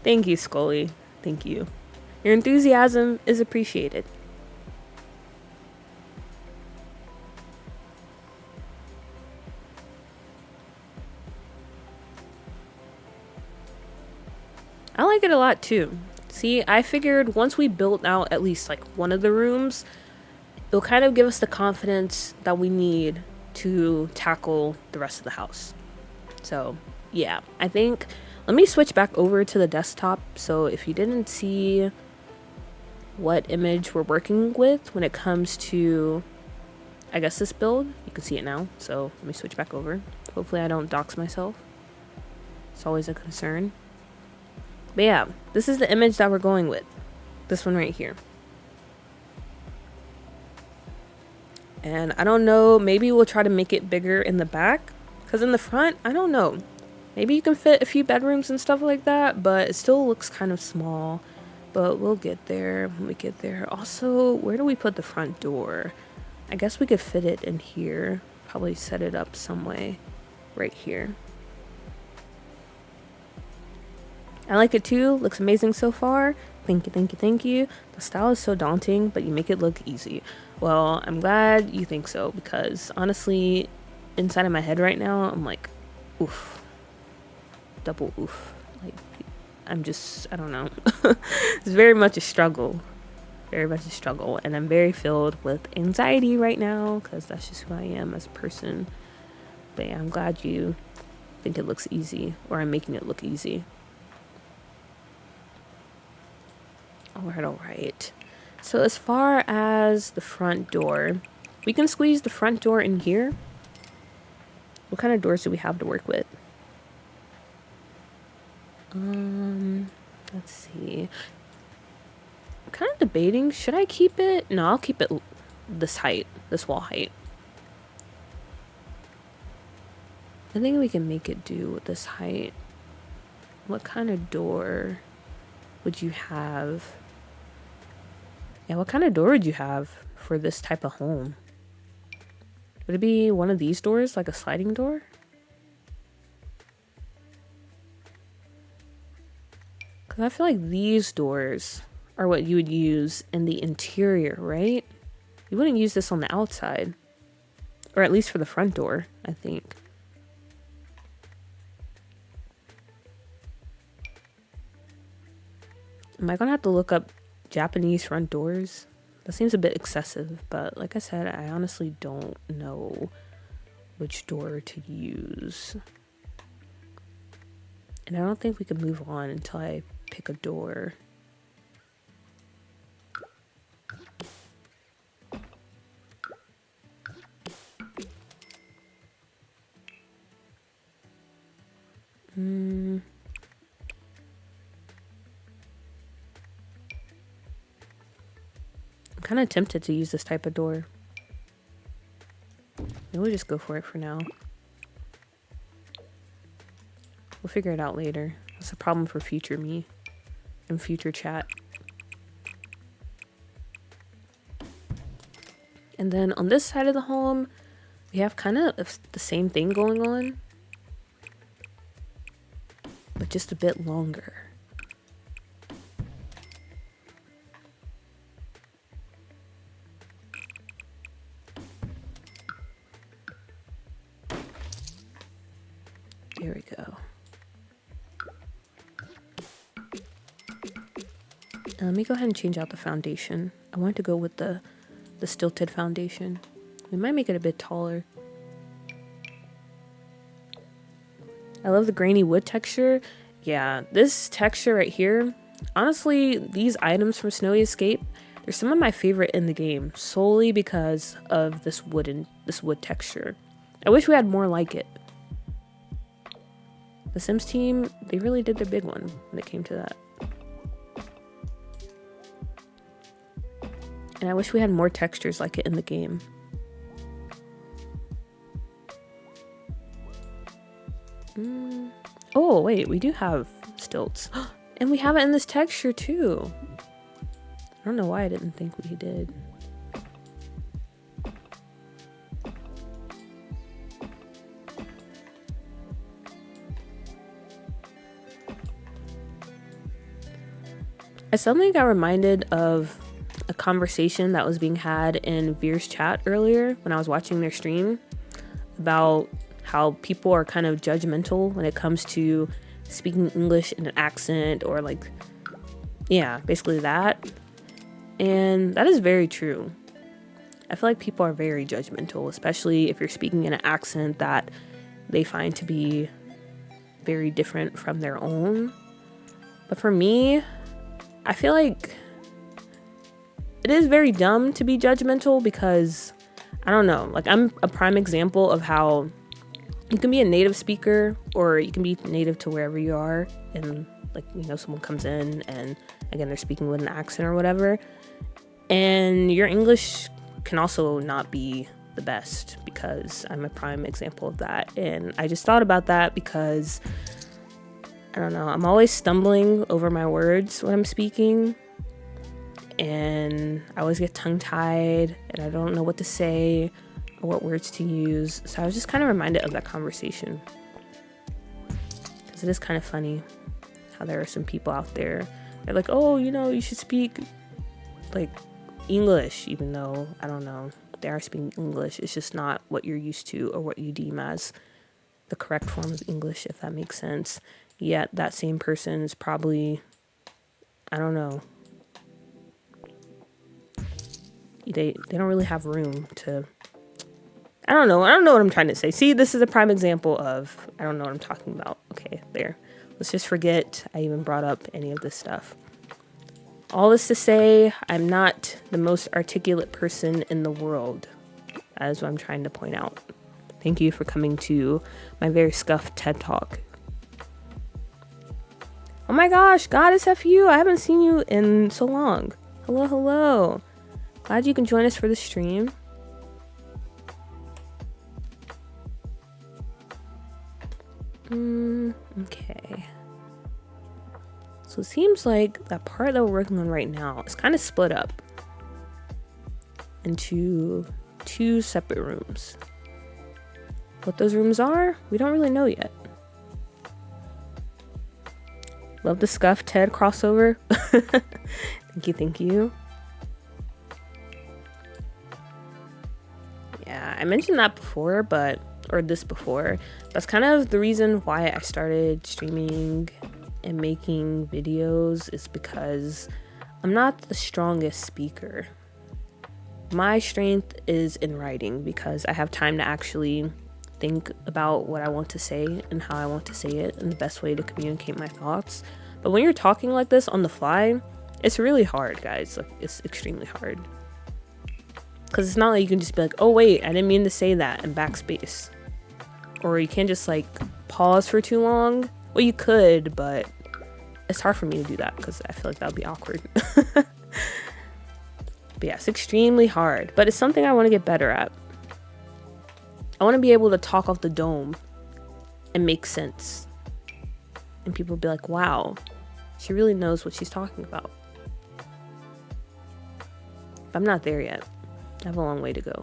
Thank you, Scully. Thank you. Your enthusiasm is appreciated. I like it a lot too. See, I figured once we built out at least like one of the rooms, it'll kind of give us the confidence that we need to tackle the rest of the house. So yeah, I think, let me switch back over to the desktop. So if you didn't see what image we're working with when it comes to, I guess, this build, you can see it now. So let me switch back over. Hopefully I don't dox myself. It's always a concern. But yeah, this is the image that we're going with. This one right here. And I don't know, maybe we'll try to make it bigger in the back. Because in the front, I don't know. Maybe you can fit a few bedrooms and stuff like that, but it still looks kind of small. But we'll get there when we get there. Also, where do we put the front door? I guess we could fit it in here. Probably set it up some way. Right here. I like it too. Looks amazing so far. Thank you, thank you, thank you. The style is so daunting, but you make it look easy. Well, I'm glad you think so, because honestly, inside of my head right now, I'm like, oof. Double oof. Like, I'm just, I don't know. It's very much a struggle. Very much a struggle. And I'm very filled with anxiety right now, because that's just who I am as a person. But yeah, I'm glad you think it looks easy, or I'm making it look easy. All right. So as far as the front door, we can squeeze the front door in here. What kind of doors do we have to work with? Let's see. I'm kind of debating, should I keep it? No, I'll keep it this height, this wall height. I think we can make it do with this height. What kind of door would you have? Yeah, what kind of door would you have for this type of home? Would it be one of these doors, like a sliding door? Because I feel like these doors are what you would use in the interior, right? You wouldn't use this on the outside. Or at least for the front door, I think. Am I gonna have to look up Japanese front doors? That seems a bit excessive, but like I said, I honestly don't know which door to use. And I don't think we can move on until I pick a door. I'm kind of tempted to use this type of door. Maybe we'll just go for it for now. We'll figure it out later. That's a problem for future me and future chat. And then on this side of the home, we have kind of the same thing going on, but just a bit longer. There we go. Let me go ahead and change out the foundation. I want to go with the stilted foundation. We might make it a bit taller. I love the grainy wood texture. Yeah, this texture right here. Honestly, these items from Snowy Escape, they're some of my favorite in the game, solely because of this wood texture. I wish we had more like it. The Sims team, they really did their big one when it came to that. And I wish we had more textures like it in the game. Oh, wait, we do have stilts. And we have it in this texture too. I don't know why I didn't think we did. I suddenly got reminded of a conversation that was being had in Veer's chat earlier when I was watching their stream about how people are kind of judgmental when it comes to speaking English in an accent or like, yeah, basically that. And that is very true. I feel like people are very judgmental, especially if you're speaking in an accent that they find to be very different from their own. But for me, I feel like it is very dumb to be judgmental because, I don't know, like I'm a prime example of how you can be a native speaker or you can be native to wherever you are and like, you know, someone comes in and again, they're speaking with an accent or whatever. And your English can also not be the best because I'm a prime example of that. And I just thought about that because, I don't know, I'm always stumbling over my words when I'm speaking. And I always get tongue-tied and I don't know what to say or what words to use. So I was just kind of reminded of that conversation. Because it is kind of funny how there are some people out there. They're like, oh, you know, you should speak like English, even though, I don't know, they are speaking English. It's just not what you're used to or what you deem as the correct form of English, if that makes sense. Yet that same person is probably, I don't know, they don't really have room to, I don't know what I'm trying to say. See, this is a prime example of, I don't know what I'm talking about. Okay, there. Let's just forget I even brought up any of this stuff. all this to say, I'm not the most articulate person in the world. That is what I'm trying to point out. Thank you for coming to my very scuffed TED Talk. Oh my gosh, Goddess FU, I haven't seen you in so long. Hello, hello. Glad you can join us for the stream. Okay. So it seems like that part that we're working on right now is kind of split up into 2 separate rooms. What those rooms are, we don't really know yet. Love the Scuff TED crossover. Thank you. Yeah, I mentioned that before, this before. That's kind of the reason why I started streaming and making videos, is because I'm not the strongest speaker. My strength is in writing because I have time to actually think about what I want to say and how I want to say it and the best way to communicate my thoughts. But when you're talking like this on the fly, it's really hard, guys. Like, it's extremely hard. Because it's not like you can just be like, oh wait, I didn't mean to say that, and backspace. Or you can't just like pause for too long. Well, you could, but it's hard for me to do that because I feel like that would be awkward. But yeah, it's extremely hard, but it's something I want to get better at. I want to be able to talk off the dome and make sense. And people will be like, wow, she really knows what she's talking about. But I'm not there yet. I have a long way to go.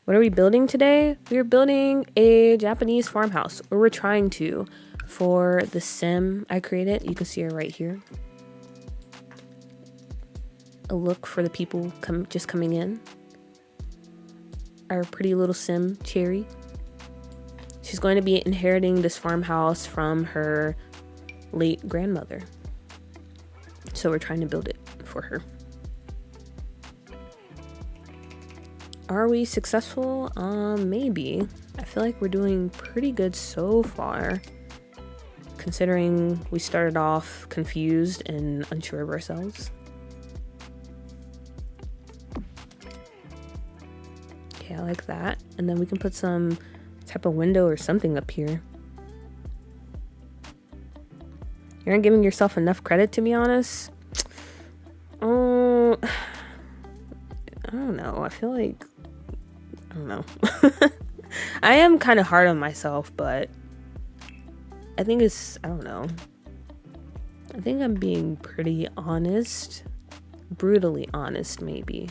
What are we building today? We're building a Japanese farmhouse, or we're trying to, for the sim I created. You can see her right here. A look for the people just coming in. Our pretty little sim, Cherry. She's going to be inheriting this farmhouse from her late grandmother. So we're trying to build it for her. Are we successful? Maybe. I feel like we're doing pretty good so far, considering we started off confused and unsure of ourselves. Okay, I like that. And then we can put some type of window or something up here. You're not giving yourself enough credit, to be honest. I don't know. I feel like, I don't know. I am kind of hard on myself, but I think I don't know. I think I'm being pretty honest. Brutally honest, maybe.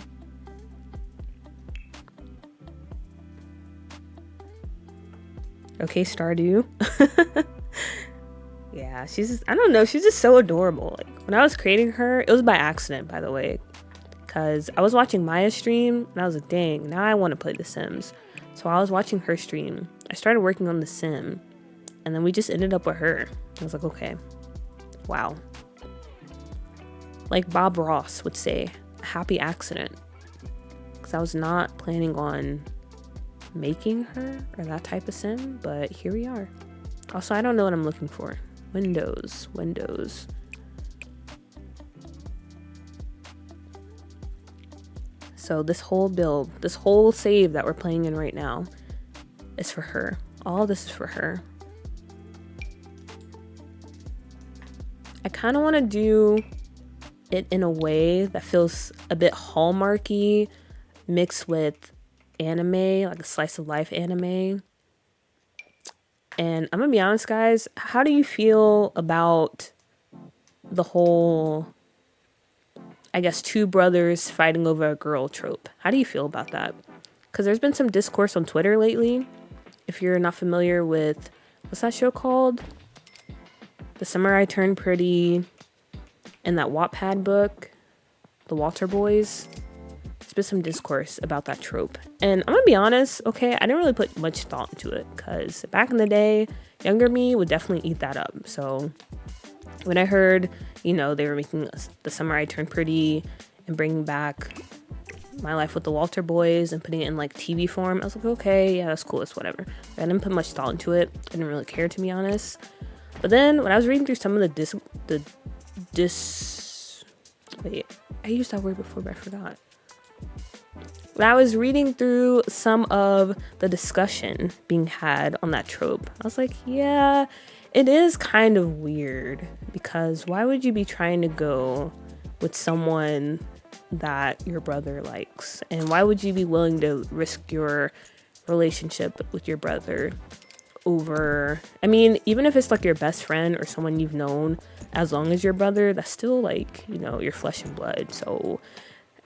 Okay, Stardew. Yeah, I don't know, she's just so adorable. Like, when I was creating her, it was by accident, by the way. Because I was watching Maya's stream, and I was like, dang, now I want to play The Sims. So while I was watching her stream, I started working on The Sim, and then we just ended up with her. I was like, okay, wow. Like Bob Ross would say, a happy accident. Because I was not planning on making her or that type of sim, but here we are. Also, I don't know what I'm looking for. Windows. So this whole build, this whole save that we're playing in right now is for her. All this is for her. I kind of want to do it in a way that feels a bit Hallmarky mixed with anime, like a slice of life anime. And I'm gonna be honest, guys, how do you feel about the whole, I guess, two brothers fighting over a girl trope? How do you feel about that? Because there's been some discourse on Twitter lately. If you're not familiar with, what's that show called? The Summer I Turned Pretty, and that Wattpad book, The Walter Boys. There's been some discourse about that trope. And I'm gonna be honest, okay, I didn't really put much thought into it, because back in the day, younger me would definitely eat that up. So when I heard, you know, they were making The Summer I Turned Pretty and bringing back My Life with the Walter Boys and putting it in like TV form. I was like, okay, yeah, that's cool, it's whatever. I didn't put much thought into it. I didn't really care, to be honest. But then when I was reading through some of wait, I used that word before, but I forgot. When I was reading through some of the discussion being had on that trope, I was like, yeah, it is kind of weird, because why would you be trying to go with someone that your brother likes? And why would you be willing to risk your relationship with your brother over, I mean, even if it's like your best friend or someone you've known as long as your brother, that's still like, you know, your flesh and blood. So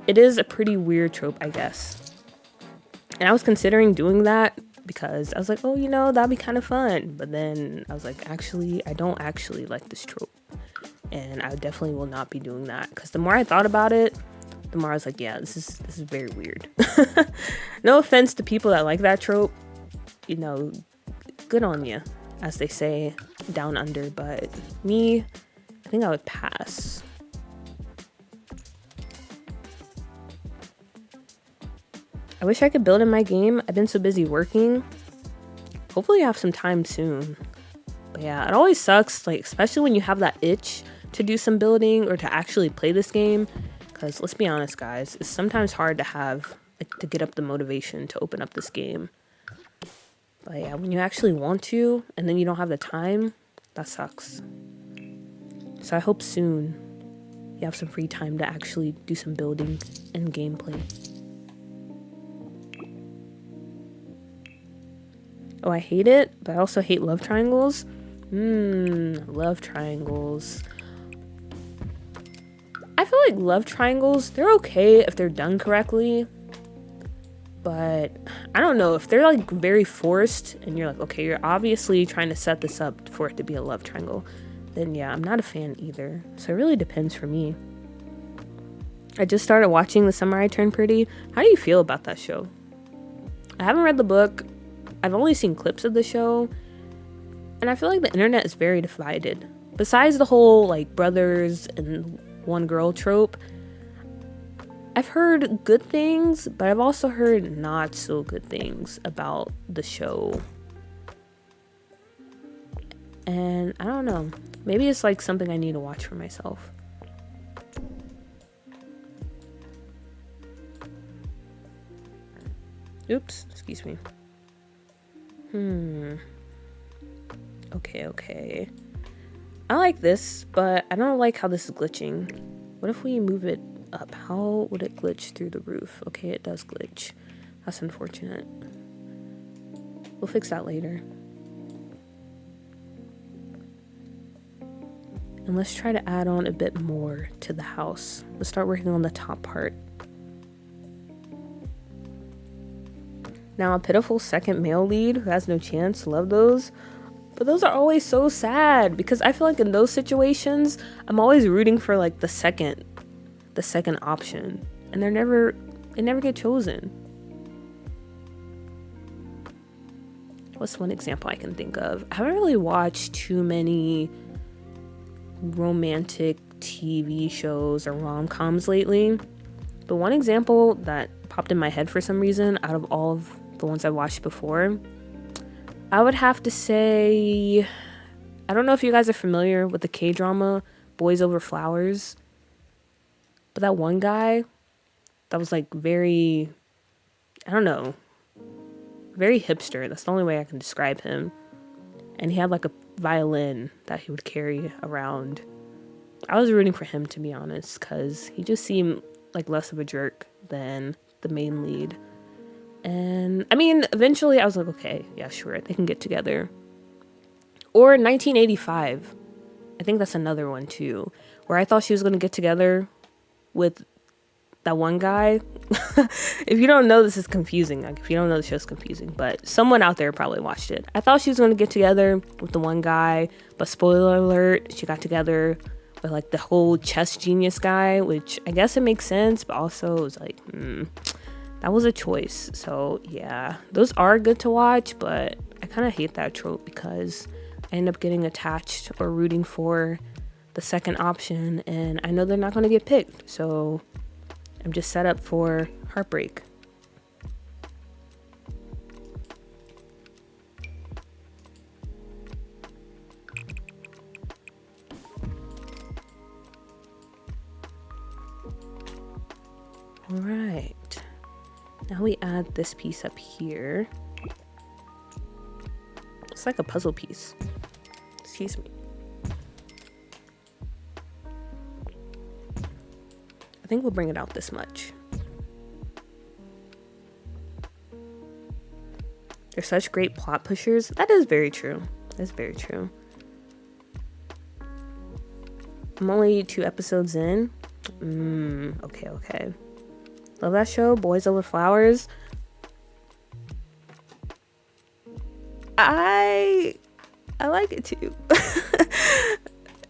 it is a pretty weird trope, I guess. And I was considering doing that because I was like, oh, you know, that'd be kind of fun. But then I was like, actually, I don't actually like this trope. And I definitely will not be doing that. Because the more I thought about it, the more I was like, yeah, this is very weird. No offense to people that like that trope. You know, good on you, as they say down under. But me, I think I would pass. I wish I could build in my game. I've been so busy working. Hopefully I have some time soon. But yeah, it always sucks, like especially when you have that itch to do some building or to actually play this game. Because let's be honest, guys, it's sometimes hard to have, like, to get up the motivation to open up this game. But yeah, when you actually want to and then you don't have the time, that sucks. So I hope soon you have some free time to actually do some building and gameplay. Oh, I hate it, but I also hate love triangles. Love triangles. I feel like love triangles, they're okay if they're done correctly. But I don't know, if they're like very forced and you're like, okay, you're obviously trying to set this up for it to be a love triangle, then yeah, I'm not a fan either. So it really depends for me. I just started watching The Summer I Turned Pretty. How do you feel about that show? I haven't read the book. I've only seen clips of the show. And I feel like the internet is very divided. Besides the whole like brothers and one girl trope, I've heard good things, but I've also heard not so good things about the show. And I don't know. Maybe it's like something I need to watch for myself. Oops, excuse me. Okay. I like this, but I don't like how this is glitching. What if we move it up? How would it glitch through the roof? Okay, it does glitch. That's unfortunate. We'll fix that later. And let's try to add on a bit more to the house. Let's start working on the top part. Now, a pitiful second male lead who has no chance. Love those. But those are always so sad because I feel like in those situations, I'm always rooting for like the second option. And they never get chosen. What's one example I can think of? I haven't really watched too many romantic TV shows or rom-coms lately. But one example that popped in my head for some reason out of all of the ones I watched before, I would have to say, I don't know if you guys are familiar with the K-drama Boys Over Flowers, but that one guy that was like very, I don't know, very hipster. That's the only way I can describe him. And he had like a violin that he would carry around. I was rooting for him, to be honest, because he just seemed like less of a jerk than the main lead. And I mean, eventually I was like, okay, yeah, sure, they can get together. Or 1985. I think that's another one too, where I thought she was going to get together with that one guy. If you don't know, this is confusing. Like, if you don't know, the show's confusing, but someone out there probably watched it. I thought she was going to get together with the one guy, but spoiler alert, she got together with like the whole chess genius guy, which I guess it makes sense, but also it was like, that was a choice. So yeah, those are good to watch, but I kind of hate that trope because I end up getting attached or rooting for the second option, and I know they're not going to get picked, so I'm just set up for Heartbreak. All right. Now we add this piece up here. It's like a puzzle piece. Excuse me. I think we'll bring it out this much. They're such great plot pushers. That is very true. That's very true. I'm only 2 episodes in. Okay. Love that show, Boys Over Flowers. I like it too.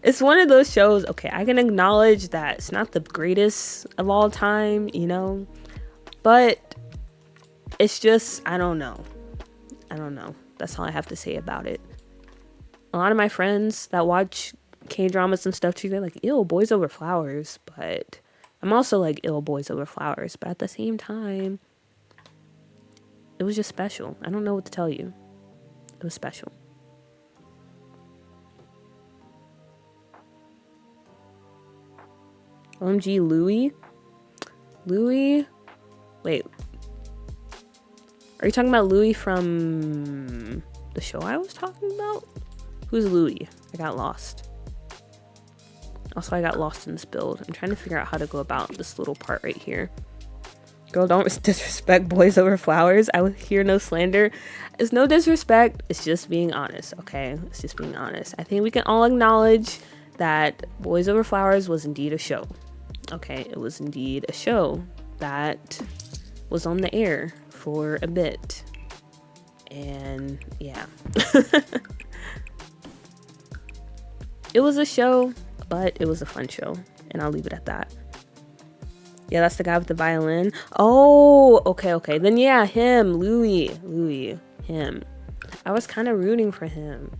It's one of those shows, okay, I can acknowledge that it's not the greatest of all time, you know, but it's just, I don't know. That's all I have to say about it. A lot of my friends that watch K-dramas and stuff too, they're like, ew, Boys Over Flowers, but I'm also like, ew, Boys Over Flowers, but at the same time, it was just special. I don't know what to tell you. It was special. OMG, Louis? Wait. Are you talking about Louis from the show I was talking about? Who's Louis? I got lost. Also, I got lost in this build. I'm trying to figure out how to go about this little part right here. Girl, don't disrespect Boys Over Flowers. I will hear no slander. It's no disrespect. It's just being honest, okay? It's just being honest. I think we can all acknowledge that Boys Over Flowers was indeed a show. Okay, it was indeed a show that was on the air for a bit. And yeah. It was a show, but it was a fun show. And I'll leave it at that. Yeah, that's the guy with the violin. Oh, okay. Then yeah, him, Louis, him. I was kind of rooting for him.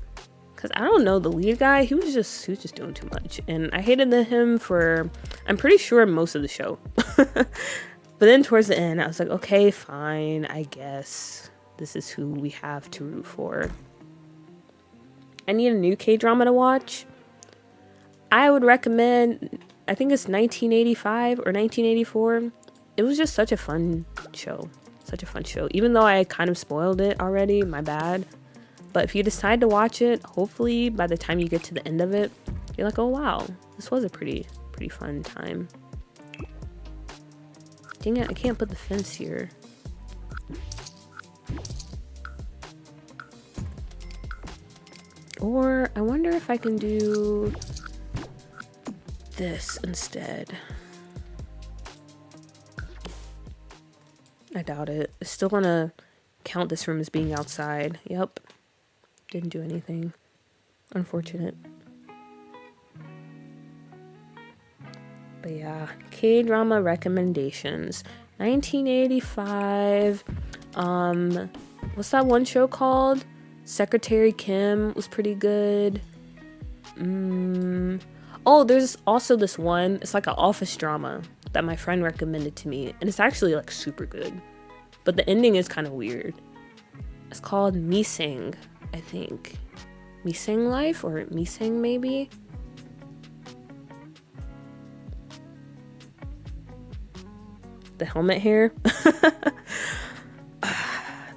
Cause I don't know, the lead guy, he was just doing too much. And I hated him for, I'm pretty sure, most of the show. But then towards the end, I was like, okay, fine, I guess this is who we have to root for. I need a new K-drama to watch. I would recommend, I think it's 1985 or 1984. It was just such a fun show. Even though I kind of spoiled it already, my bad. But if you decide to watch it, hopefully by the time you get to the end of it, you're like, oh wow, this was a pretty fun time. Dang it, I can't put the fence here. Or I wonder if I can do this instead. I doubt it. It's still gonna count this room as being outside. Yep. Didn't do anything. Unfortunate. But yeah, K-drama recommendations. 1985. What's that one show called? Secretary Kim was pretty good. Oh, there's also this one. It's like an office drama that my friend recommended to me, and it's actually like super good. But the ending is kind of weird. It's called Misang, I think. Misang Life or Misang maybe? The helmet hair.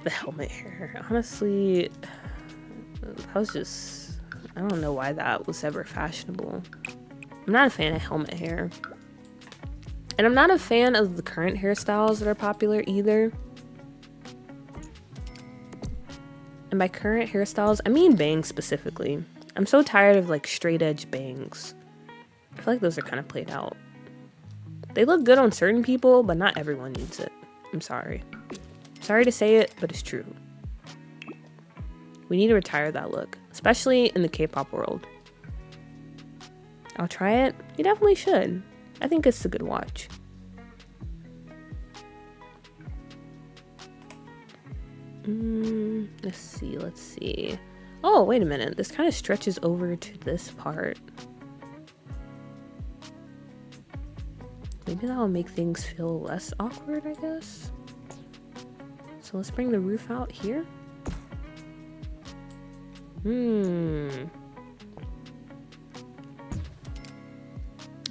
The helmet hair. Honestly, that was just, I don't know why that was ever fashionable. I'm not a fan of helmet hair. And I'm not a fan of the current hairstyles that are popular either. And by current hairstyles, I mean bangs specifically. I'm so tired of like straight edge bangs. I feel like those are kind of played out. They look good on certain people, but not everyone needs it. I'm sorry. Sorry to say it, but it's true. We need to retire that look, especially in the K-pop world. I'll try it. You definitely should. I think it's a good watch. Let's see. Oh, wait a minute. This kind of stretches over to this part. Maybe Maybe that'll make things feel less awkward, I guess. So let's bring the roof out here.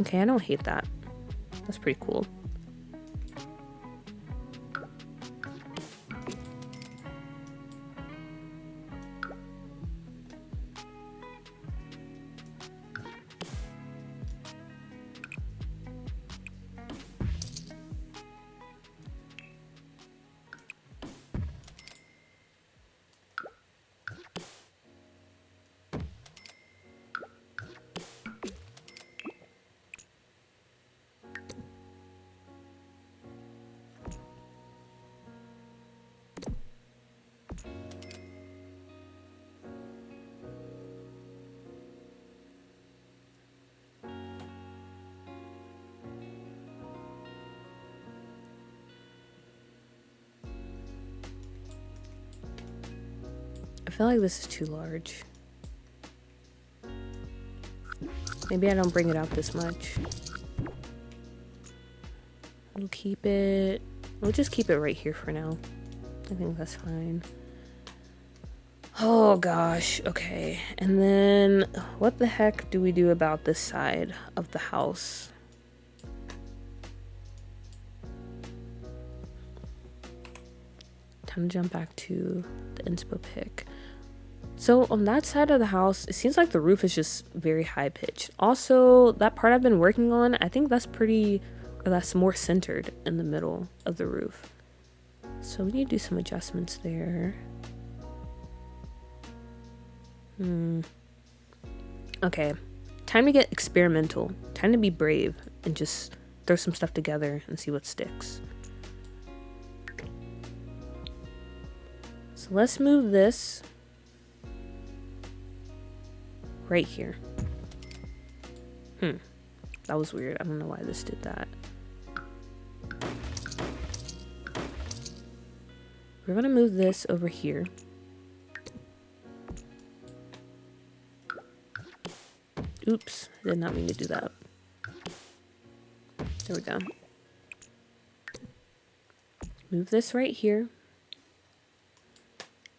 Okay, I don't hate that. That's pretty cool. I feel like this is too large. Maybe I don't bring it out this much. We'll keep it... We'll just keep it right here for now. I think that's fine. Oh gosh, okay. And then what the heck do we do about this side of the house? Time to jump back to the inspo pick. So on that side of the house, it seems like the roof is just very high pitched. Also, that part I've been working on, I think that's pretty, or that's more centered in the middle of the roof. So we need to do some adjustments there. Okay, time to get experimental. Time to be brave and just throw some stuff together and see what sticks. So let's move this right here. That was weird. I don't know why this did that. We're gonna move this over here. Oops, I did not mean to do that. There we go. Move this right here.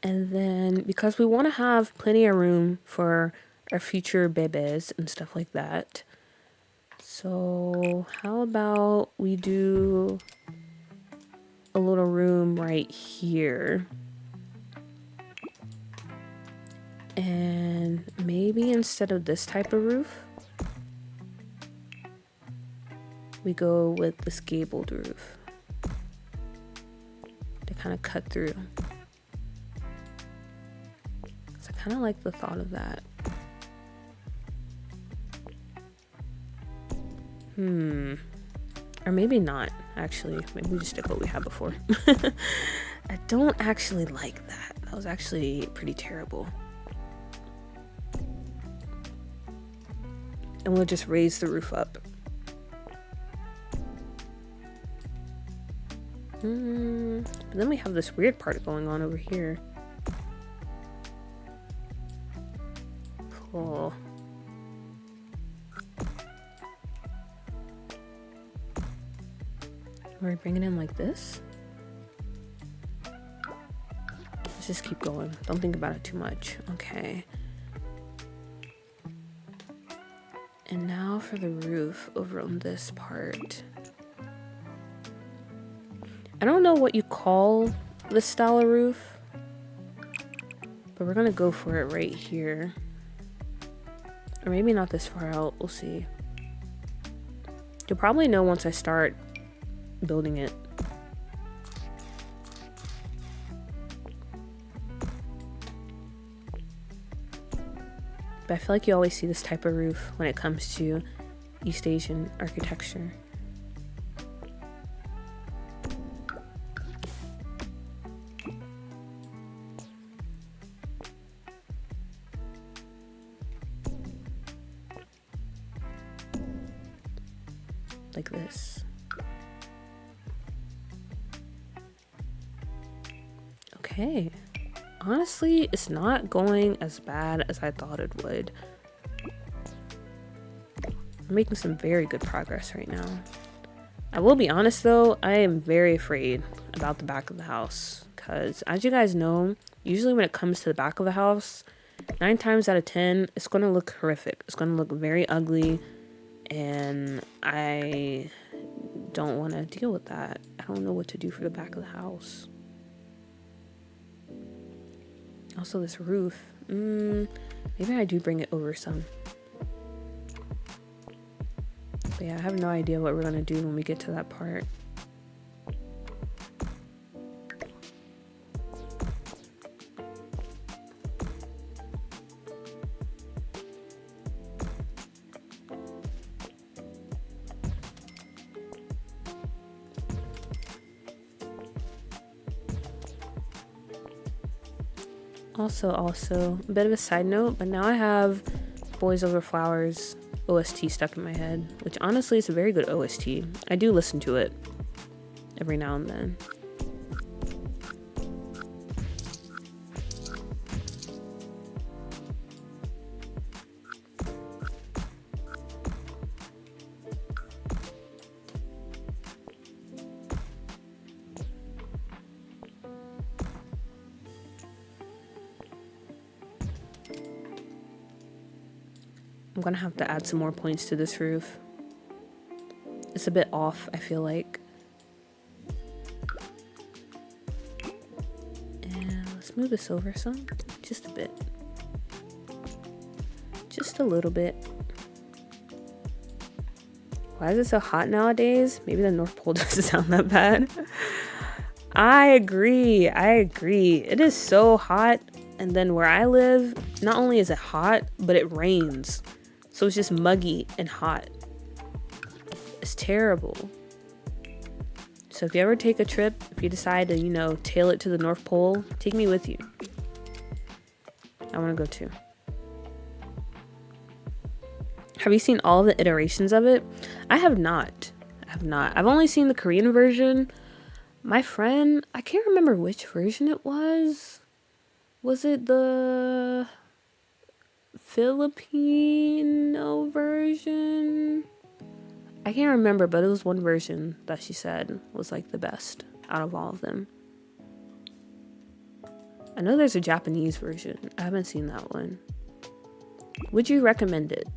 And then, because we want to have plenty of room for our future bebés and stuff like that. So how about we do a little room right here. And maybe instead of this type of roof, we go with this gabled roof to kind of cut through. So I kind of like the thought of that. Or maybe not, actually. Maybe we just stick what we had before. I don't actually like that. That was actually pretty terrible. And we'll just raise the roof up. But then we have this weird part going on over here. Cool. Are we bringing it in like this? Let's just keep going. Don't think about it too much. Okay. And now for the roof over on this part. I don't know what you call this style of roof, but we're gonna go for it right here. Or maybe not this far out, we'll see. You'll probably know once I start building it. But I feel like you always see this type of roof when it comes to East Asian architecture. Like this. Okay. Honestly, it's not going as bad as I thought it would. I'm making some very good progress right now. I will be honest though, I am very afraid about the back of the house because, as you guys know, usually when it comes to the back of the house, 9 times out of 10, it's going to look horrific. It's going to look very ugly, and I don't want to deal with that. I don't know what to do for the back of the house. Also, this roof. Maybe I do bring it over some. But yeah, I have no idea what we're going to do when we get to that part. Also, a bit of a side note, but now I have Boys Over Flowers OST stuck in my head, which honestly is a very good OST. I do listen to it every now and then. I'm gonna have to add some more points to this roof. It's a bit off, I feel like. And let's move this over some. Just a bit. Just a little bit. Why is it so hot nowadays? Maybe the North Pole doesn't sound that bad. I agree. It is so hot. And then where I live, not only is it hot, but it rains. So it's just muggy and hot. It's terrible. So if you ever take a trip, if you decide to, you know, tail it to the North Pole, take me with you. I want to go too. Have you seen all the iterations of it? I have not. I've only seen the Korean version. My friend, I can't remember which version it was. Was it the Filipino version? I can't remember, but it was one version that she said was like the best out of all of them. I know there's a Japanese version. I haven't seen that one. Would you recommend it?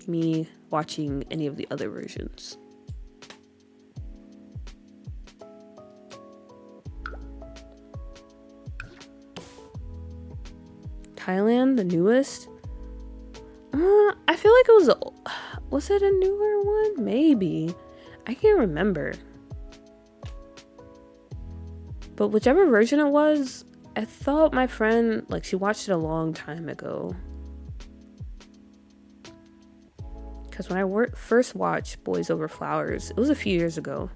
Me watching any of the other versions? Thailand, the newest? I feel like it was it a newer one? Maybe. I can't remember. But whichever version it was, I thought my friend, like, she watched it a long time ago. Because when I first watched Boys Over Flowers, it was a few years ago.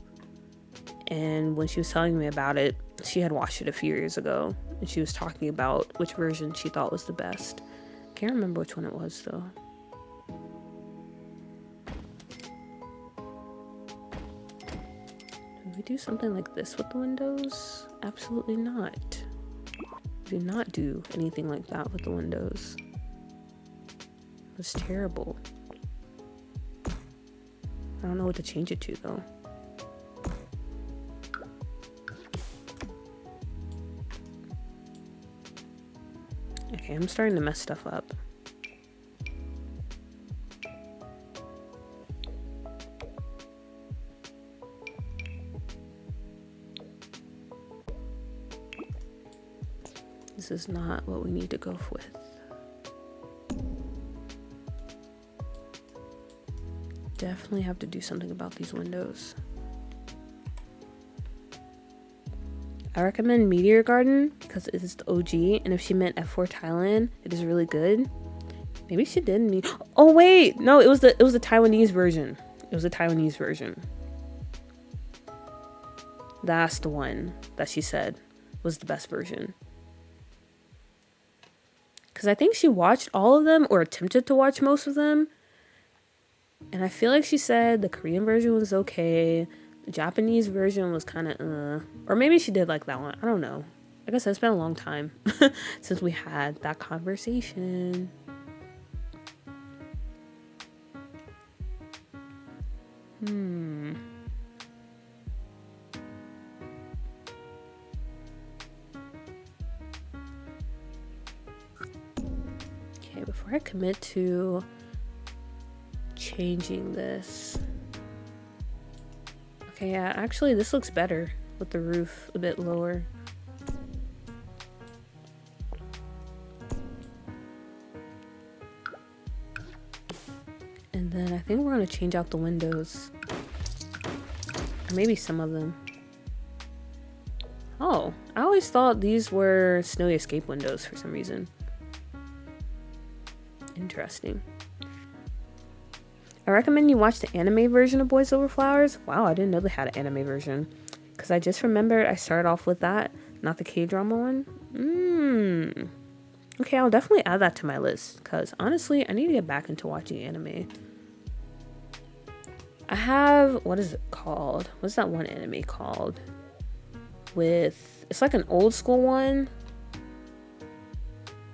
And when she was telling me about it, she had watched it a few years ago. And she was talking about which version she thought was the best. Can't remember which one it was, though. Do we do something like this with the windows? Absolutely not. Do not do anything like that with the windows. It's terrible. I don't know what to change it to, though. Okay, I'm starting to mess stuff up. This is not what we need to go with. Definitely have to do something about these windows. I recommend Meteor Garden because it is the OG, and if she meant F4 Thailand, it is really good. Maybe she did mean. Oh wait, no, it was the Taiwanese version. It was the Taiwanese version. That's the one that she said was the best version. Because I think she watched all of them or attempted to watch most of them. And I feel like she said the Korean version was okay. The Japanese version was kind of or maybe she did like that one. I don't know. Like I said, it's been a long time since we had that conversation. before I commit to changing this. Okay, yeah, actually this looks better with the roof a bit lower. And then I think we're gonna change out the windows. Or maybe some of them. Oh, I always thought these were snowy escape windows for some reason. Interesting. I recommend you watch the anime version of Boys Over Flowers. Wow, I didn't know they had an anime version. Because I just remembered I started off with that, not the K-drama one. Okay, I'll definitely add that to my list. Because honestly, I need to get back into watching anime. I have, what is it called? What's that one anime called? With, it's like an old school one.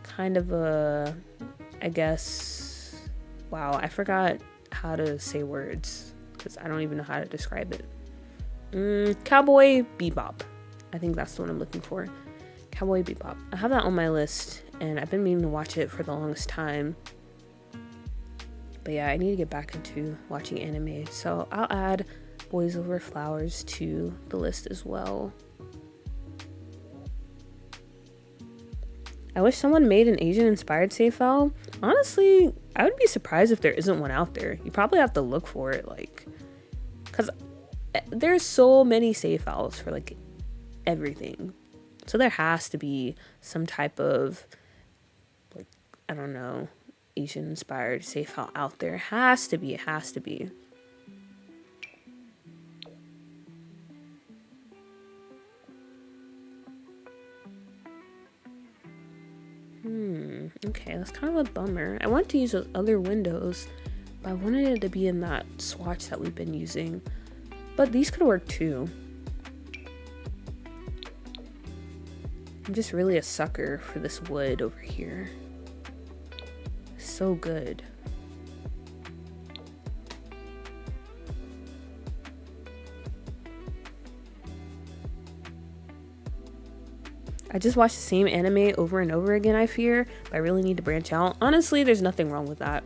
Kind of a, I guess, wow, I forgot how to say words because I don't even know how to describe it. Cowboy Bebop. I think that's the one I'm looking for. Cowboy Bebop. I have that on my list and I've been meaning to watch it for the longest time. But yeah, I need to get back into watching anime. So I'll add Boys Over Flowers to the list as well. I wish someone made an Asian-inspired save file. Honestly, I would be surprised if there isn't one out there. You probably have to look for it, like, because there's so many save files for, like, everything. So there has to be some type of, like, I don't know, Asian-inspired save file out there. It has to be. Okay, that's kind of a bummer. I want to use those other windows, but I wanted it to be in that swatch that we've been using. But these could work too. I'm just really a sucker for this wood over here. So good. I just watch the same anime over and over again, I fear, but I really need to branch out. Honestly, there's nothing wrong with that.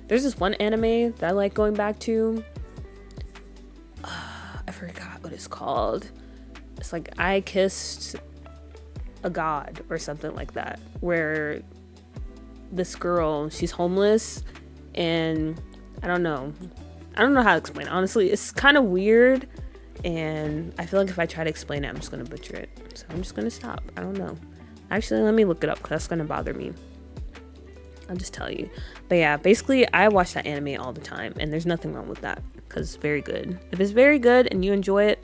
There's this one anime that I like going back to. I forgot what it's called. It's like I Kissed a God or something like that, where this girl, she's homeless and I don't know how to explain it. Honestly, it's kind of weird. And I feel like if I try to explain it, I'm just going to butcher it. So I'm just going to stop. I don't know. Actually, let me look it up because that's going to bother me. I'll just tell you. But yeah, basically, I watch that anime all the time. And there's nothing wrong with that because it's very good. If it's very good and you enjoy it,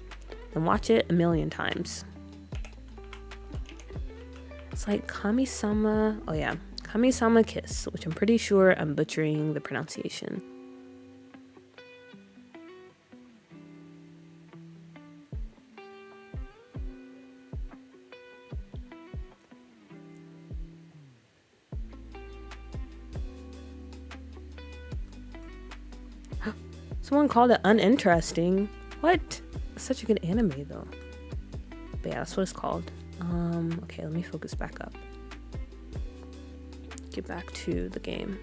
then watch it a million times. It's like Kami-sama. Oh yeah. Kami-sama Kiss, which I'm pretty sure I'm butchering the pronunciation. Someone called it uninteresting. What? Such a good anime though. But yeah, that's what it's called. Okay, let me focus back up. Get back to the game.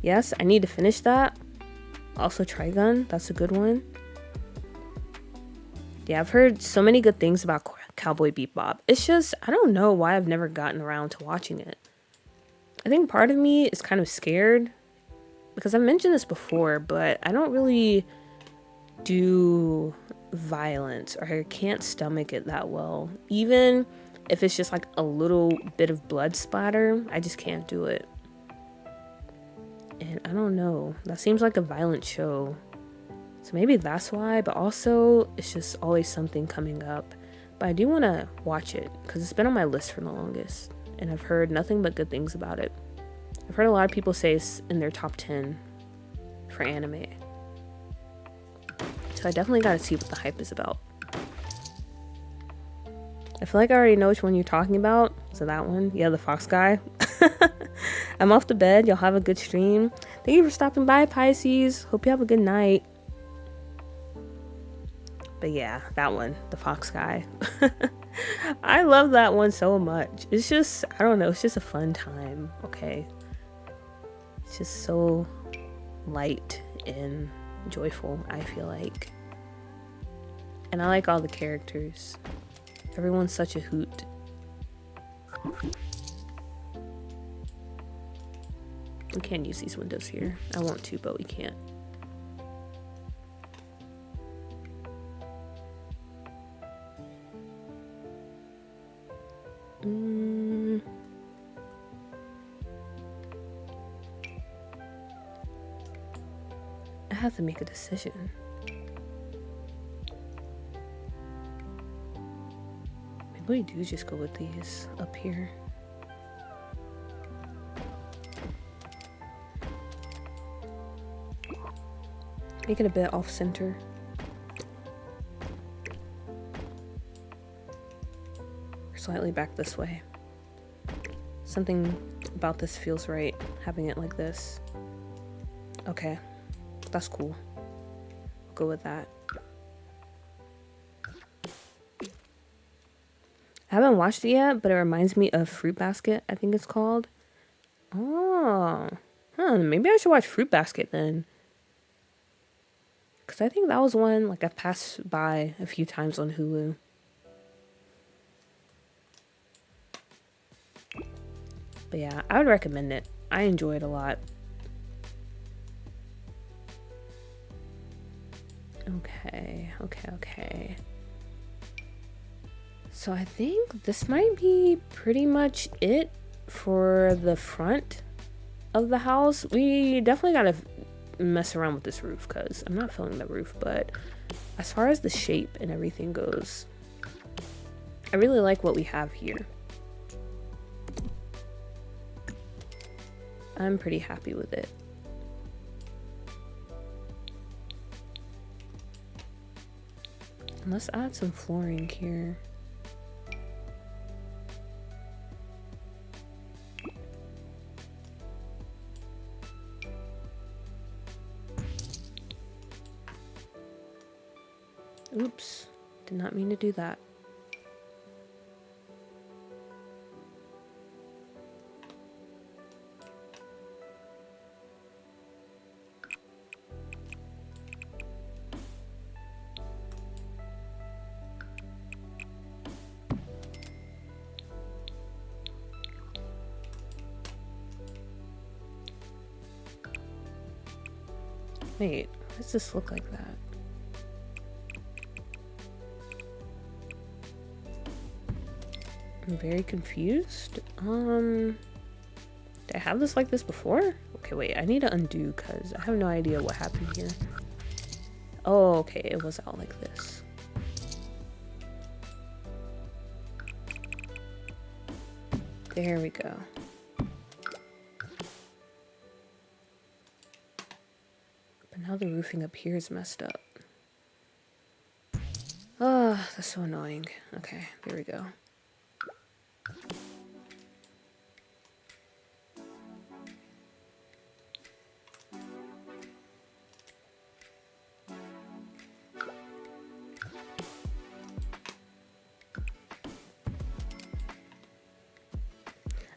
Yes, I need to finish that. Also Trigun, that's a good one. Yeah, I've heard so many good things about Cowboy Bebop. It's just, I don't know why I've never gotten around to watching it. I think part of me is kind of scared because I've mentioned this before, but I don't really do violence or I can't stomach it that well. Even if it's just like a little bit of blood splatter, I just can't do it. And I don't know, that seems like a violent show. So maybe that's why, but also it's just always something coming up. But I do want to watch it because it's been on my list for the longest and I've heard nothing but good things about it. I've heard a lot of people say it's in their top 10 for anime. So I definitely gotta see what the hype is about. I feel like I already know which one you're talking about. So that one, yeah, the fox guy. I'm off to bed. Y'all have a good stream. Thank you for stopping by, Pisces. Hope you have a good night. But yeah, that one, the fox guy. I love that one so much. It's just, I don't know, it's just a fun time, okay? It's just so light and joyful, I feel like. And I like all the characters. Everyone's such a hoot. We can't use these windows here. I want to, but we can't. I have to make a decision. Maybe we do just go with these up here. Make it a bit off center. Or slightly back this way. Something about this feels right, having it like this. Okay, that's cool. I'll go with that. I haven't watched it yet, but it reminds me of Fruit Basket, I think it's called. Oh, maybe I should watch Fruit Basket then. Because I think that was one, like, I've passed by a few times on Hulu. But yeah, I would recommend it. I enjoy it a lot. Okay. So I think this might be pretty much it for the front of the house. We definitely gotta mess around with this roof because I'm not feeling the roof, but as far as the shape and everything goes, I really like what we have here. I'm pretty happy with it. And let's add some flooring here. Oops, did not mean to do that. Wait, why does this look like that? I'm very confused. Did I have this like this before? Okay, wait, I need to undo because I have no idea what happened here. Oh, okay, it was out like this. There we go. But now the roofing up here is messed up. Oh, that's so annoying. Okay, there we go.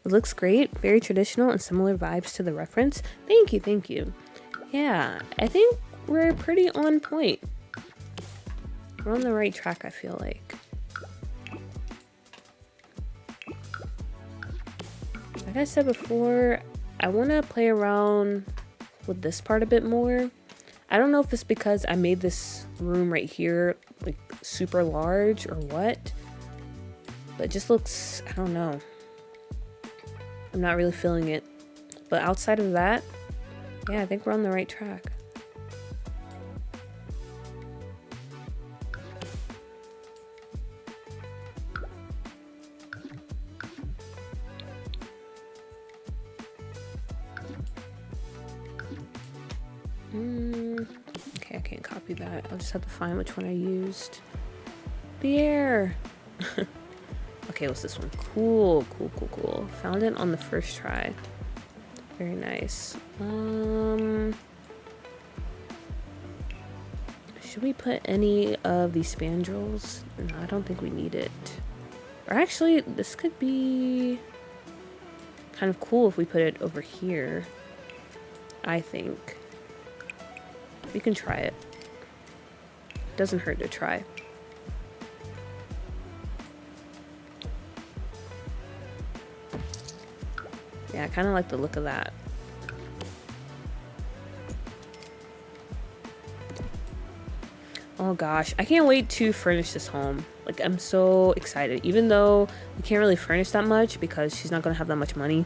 It looks great, very traditional and similar vibes to the reference. Thank you. Yeah, I think we're pretty on point. We're on the right track, I feel like. Like I said before, I want to play around with this part a bit more. I don't know if it's because I made this room right here like super large or what, but it just looks, I don't know. I'm not really feeling it. But outside of that, yeah, I think we're on the right track. Okay, I can't copy that. I'll just have to find which one I used. The air! Okay, what's this one? Cool. Found it on the first try. Very nice. Should we put any of these spandrels? No, I don't think we need it. Or actually, this could be kind of cool if we put it over here. I think. We can try it. Doesn't hurt to try. Yeah, I kind of like the look of that. Oh gosh, I can't wait to furnish this home. Like, I'm so excited. Even though we can't really furnish that much because she's not going to have that much money.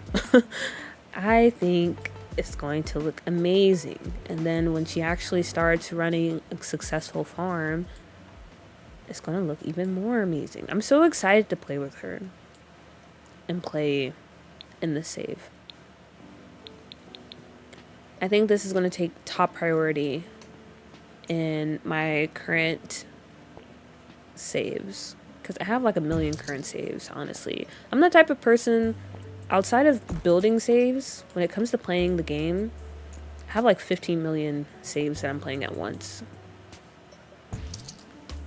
I think it's going to look amazing. And then when she actually starts running a successful farm, it's going to look even more amazing. I'm so excited to play with her and play in the save. I think this is going to take top priority in my current saves, because I have like a million current saves. Honestly, I'm the type of person, outside of building saves, when it comes to playing the game, I have like 15 million saves that I'm playing at once.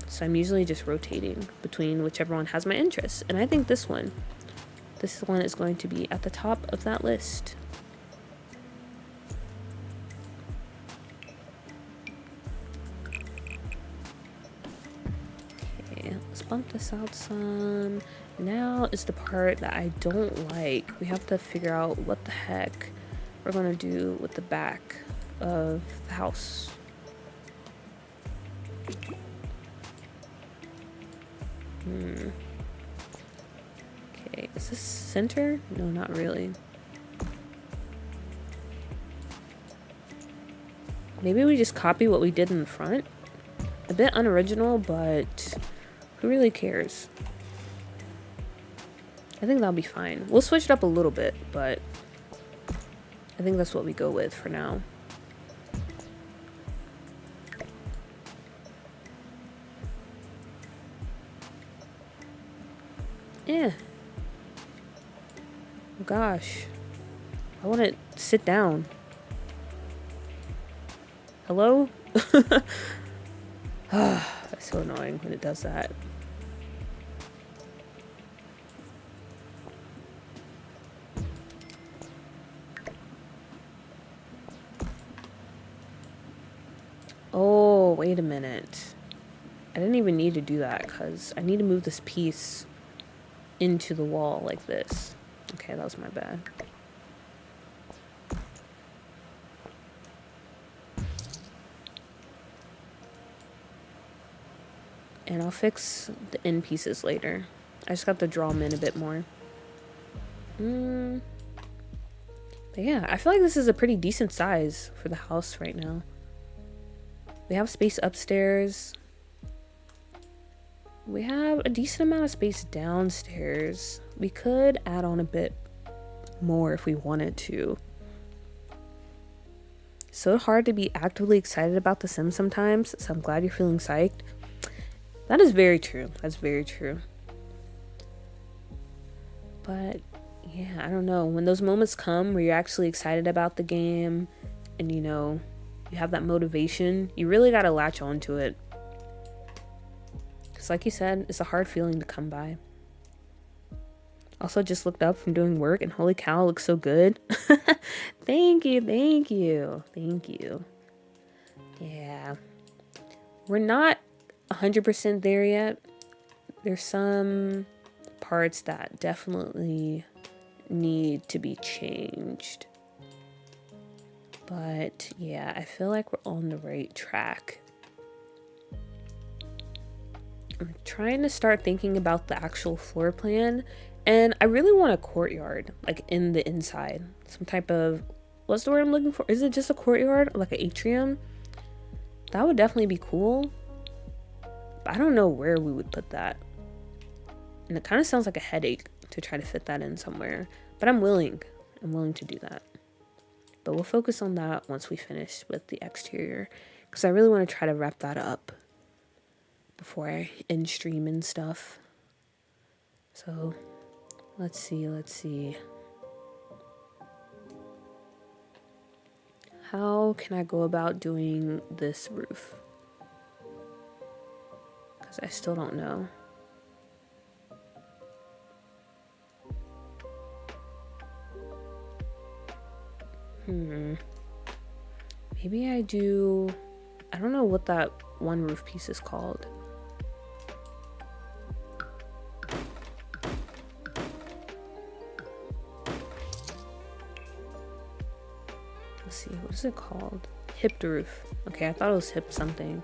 So I'm usually just rotating between whichever one has my interest, and I think this one is going to be at the top of that list. Let's bump this out some. Now is the part that I don't like. We have to figure out what the heck we're gonna do with the back of the house. Okay, is this center? No, not really. Maybe we just copy what we did in the front. A bit unoriginal, but who really cares? I think that'll be fine. We'll switch it up a little bit, but I think that's what we go with for now. Yeah. Oh gosh. I want to sit down. Hello? It's so annoying when it does that. Oh, wait a minute. I didn't even need to do that because I need to move this piece into the wall like this. Okay, that was my bad. And I'll fix the end pieces later. I just got to draw them in a bit more. But yeah, I feel like this is a pretty decent size for the house right now. We have space upstairs. We have a decent amount of space downstairs. We could add on a bit more if we wanted to. So hard to be actively excited about The Sims sometimes, so I'm glad you're feeling psyched. That is very true. That's very true. But yeah, I don't know. When those moments come where you're actually excited about the game and you know, you have that motivation, you really gotta latch on to it. Because like you said, it's a hard feeling to come by. Also just looked up from doing work and holy cow, it looks so good. Thank you, thank you, thank you. Yeah. We're not 100% there yet. There's some parts that definitely need to be changed. But yeah, I feel like we're on the right track. I'm trying to start thinking about the actual floor plan, and I really want a courtyard, like in the inside. Some type of, what's the word I'm looking for? Is it just a courtyard, like an atrium? That would definitely be cool. But I don't know where we would put that. And it kind of sounds like a headache to try to fit that in somewhere. But I'm willing to do that. But we'll focus on that once we finish with the exterior, because I really want to try to wrap that up before I end stream and stuff. So let's see. How can I go about doing this roof? Because I still don't know. Maybe I do... I don't know what that one roof piece is called. Let's see, what is it called? Hipped roof. Okay, I thought it was hip something.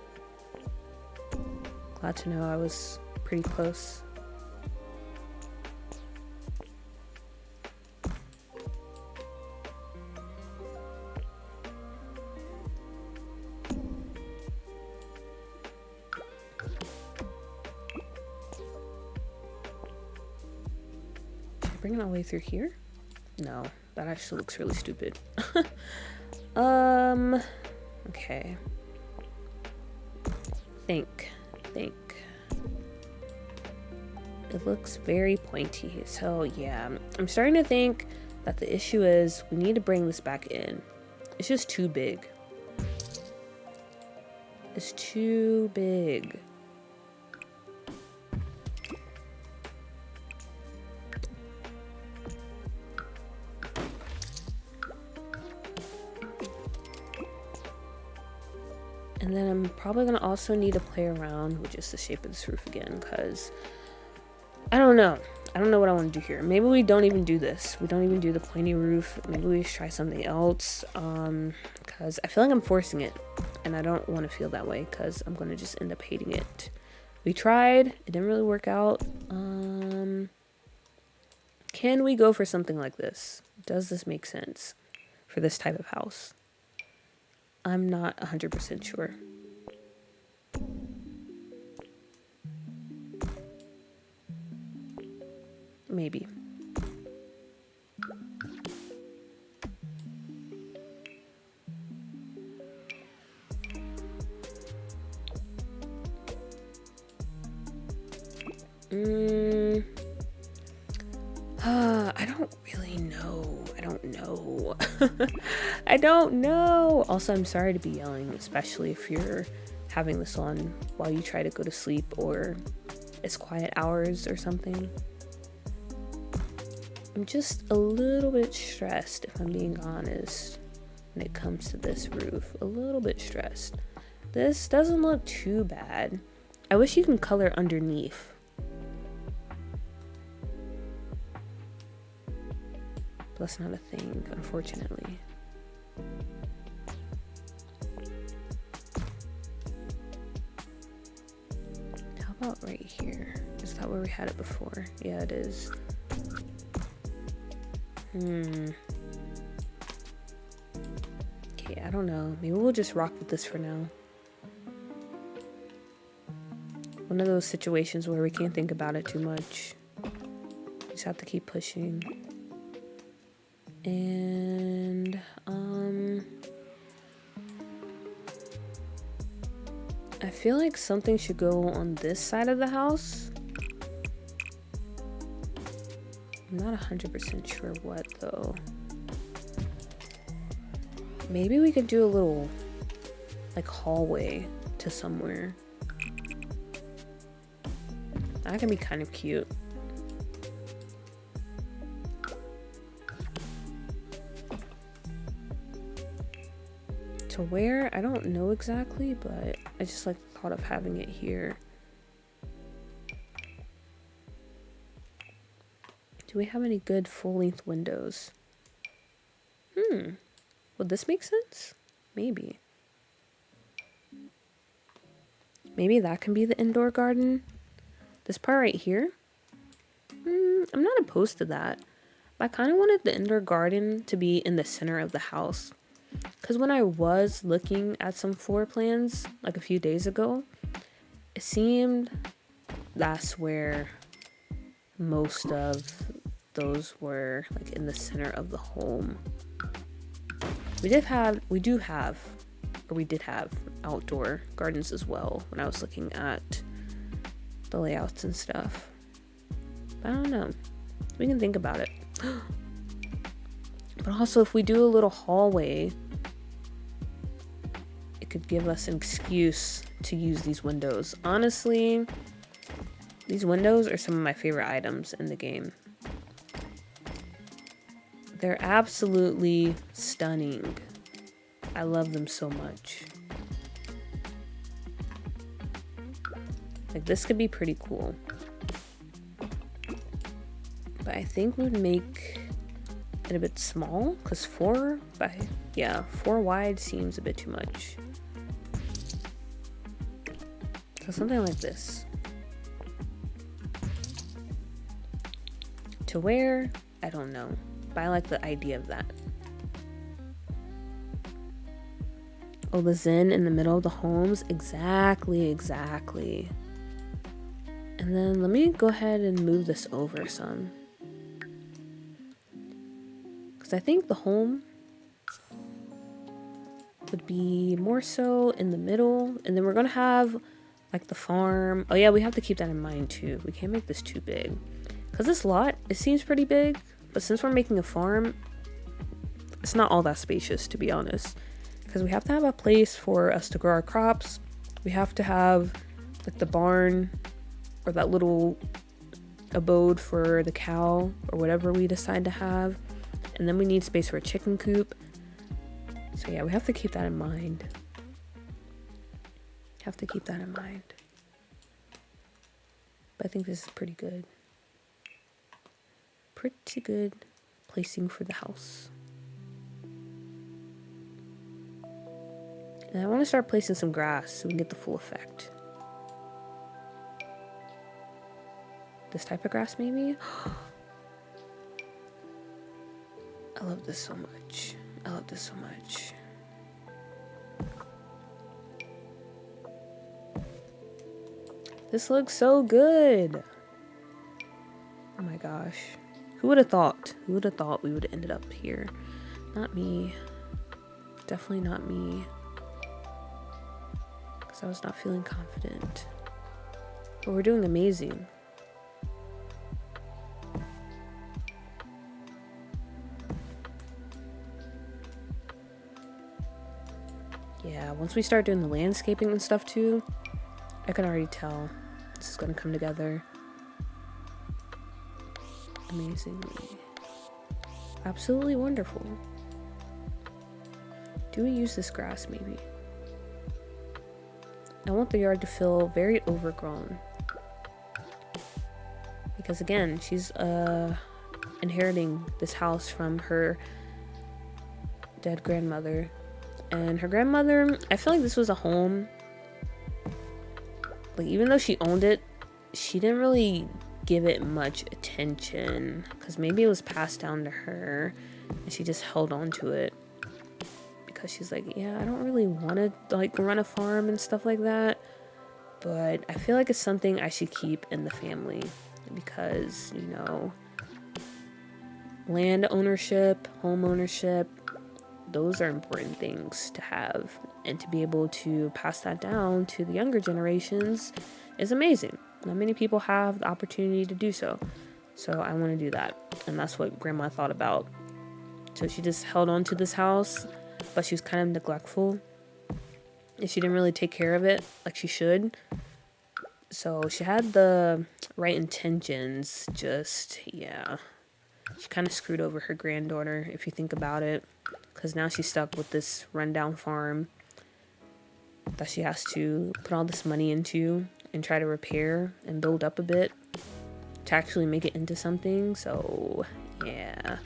Glad to know I was pretty close. Bring it all the way through here? No, that actually looks really stupid. Okay. Think. It looks very pointy, so yeah. I'm starting to think that the issue is we need to bring this back in. It's just too big. It's too big. And then I'm probably gonna also need to play around with just the shape of this roof again, because I don't know what I want to do here. Maybe we don't even do this. We don't even do the pointy roof. Maybe we just try something else, because I feel like I'm forcing it, and I don't want to feel that way, because I'm gonna just end up hating it. We tried, it didn't really work out. Can we go for something like this? Does this make sense for this type of house? I'm not 100% sure. Maybe. I don't really know. I don't know. I don't know. Also, I'm sorry to be yelling, especially if you're having this on while you try to go to sleep or it's quiet hours or something. I'm just a little bit stressed, if I'm being honest, when it comes to this roof. A little bit stressed. This doesn't look too bad. I wish you can color underneath. But that's not a thing, unfortunately. How about right here? Is that where we had it before? Yeah, it is. Okay, I don't know. Maybe we'll just rock with this for now. One of those situations where we can't think about it too much. Just have to keep pushing. And I feel like something should go on this side of the house. I'm not 100% sure what though. Maybe we could do a little like hallway to somewhere. That can be kind of cute. To where? I don't know exactly, but I just like the thought of having it here. Do we have any good full-length windows? Would this make sense? Maybe. Maybe that can be the indoor garden. This part right here? I'm not opposed to that. But I kind of wanted the indoor garden to be in the center of the house. Because when I was looking at some floor plans like a few days ago, it seemed that's where most of those were, like in the center of the home. We did have outdoor gardens as well when I was looking at the layouts and stuff. But I don't know. We can think about it. But also, if we do a little hallway, it could give us an excuse to use these windows. Honestly, these windows are some of my favorite items in the game. They're absolutely stunning. I love them so much. Like, this could be pretty cool. But I think we would make it a bit small, because 4 wide seems a bit too much. So something like this. To wear, I don't know, but I like the idea of that. Oh, the zen in the middle of the homes. Exactly. And then let me go ahead and move this over some. Because I think the home would be more so in the middle. And then we're going to have like the farm. Oh yeah, we have to keep that in mind too. We can't make this too big. Because this lot, it seems pretty big. But since we're making a farm, it's not all that spacious, to be honest. Because we have to have a place for us to grow our crops. We have to have like the barn or that little abode for the cow or whatever we decide to have. And then we need space for a chicken coop. So yeah, we have to keep that in mind. But I think this is pretty good. Pretty good placing for the house. And I want to start placing some grass so we can get the full effect. This type of grass, maybe? I love this so much. This looks so good. Oh my gosh. Who would have thought? We would have ended up here? Not me. Definitely not me. Because I was not feeling confident. But we're doing amazing. Yeah, once we start doing the landscaping and stuff too, I can already tell this is going to come together amazingly. Absolutely wonderful. Do we use this grass maybe? I want the yard to feel very overgrown. Because again, she's inheriting this house from her dead grandmother. And her grandmother, I feel like this was a home. Like, even though she owned it, she didn't really give it much attention. Because maybe it was passed down to her. And she just held on to it. Because she's like, yeah, I don't really want to, like, run a farm and stuff like that. But I feel like it's something I should keep in the family. Because, you know, land ownership, home ownership, those are important things to have, and to be able to pass that down to the younger generations is amazing. Not many people have the opportunity to do so. So I want to do that, and that's what Grandma thought about. So she just held on to this house, but she was kind of neglectful, and she didn't really take care of it like she should. So she had the right intentions, just, yeah, she kind of screwed over her granddaughter, if you think about it. Because now she's stuck with this rundown farm that she has to put all this money into and try to repair and build up a bit to actually make it into something. So, yeah.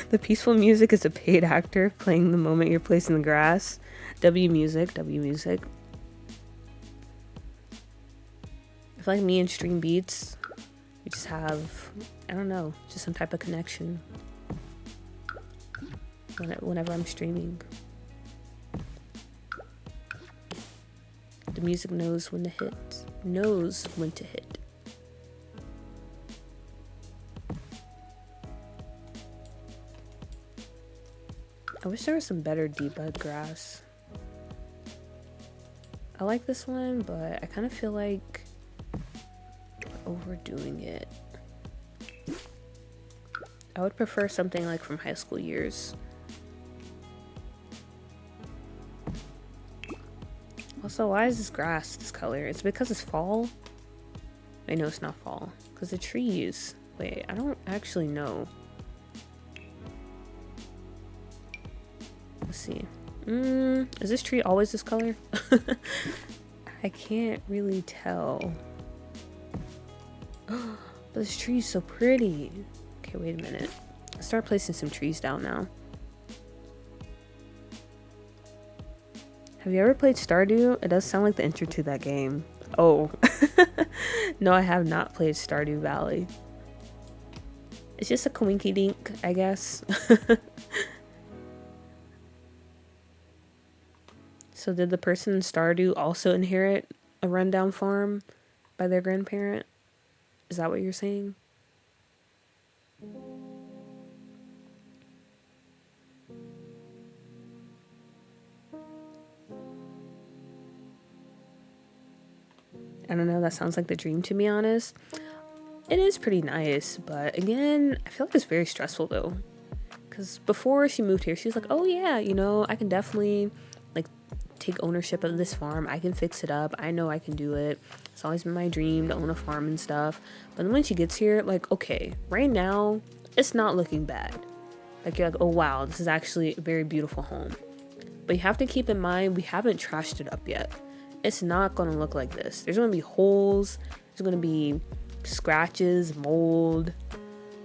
The peaceful music is a paid actor playing the moment you're placed in the grass. W music. I feel like me and Stream Beats, we just have, I don't know, just some type of connection whenever I'm streaming. The music knows when to hit. I wish there was some better debug grass. I like this one, but I kind of feel like overdoing it. I would prefer something like from high school years. Also, why is this grass this color? It's because it's fall. I know it's not fall, Because the trees. Wait, I don't actually know. Let's see. Is this tree always this color? I can't really tell. But this tree is so pretty. Okay, wait a minute. Let's start placing some trees down now. Have you ever played Stardew? It does sound like the intro to that game. Oh. No, I have not played Stardew Valley. It's just a coinky dink, I guess. So did the person in Stardew also inherit a rundown farm by their grandparent? Is that what you're saying? I don't know, that sounds like the dream to be honest. It is pretty nice, but again, I feel like it's very stressful though. Because before she moved here, she was like, oh yeah, you know, I can definitely like take ownership of this farm. I can fix it up. I know I can do it. It's always been my dream to own a farm and stuff. But then when she gets here, like, okay, right now, it's not looking bad. Like, you're like, oh wow, this is actually a very beautiful home. But you have to keep in mind, we haven't trashed it up yet. It's not going to look like this. There's going to be holes. There's going to be scratches, mold.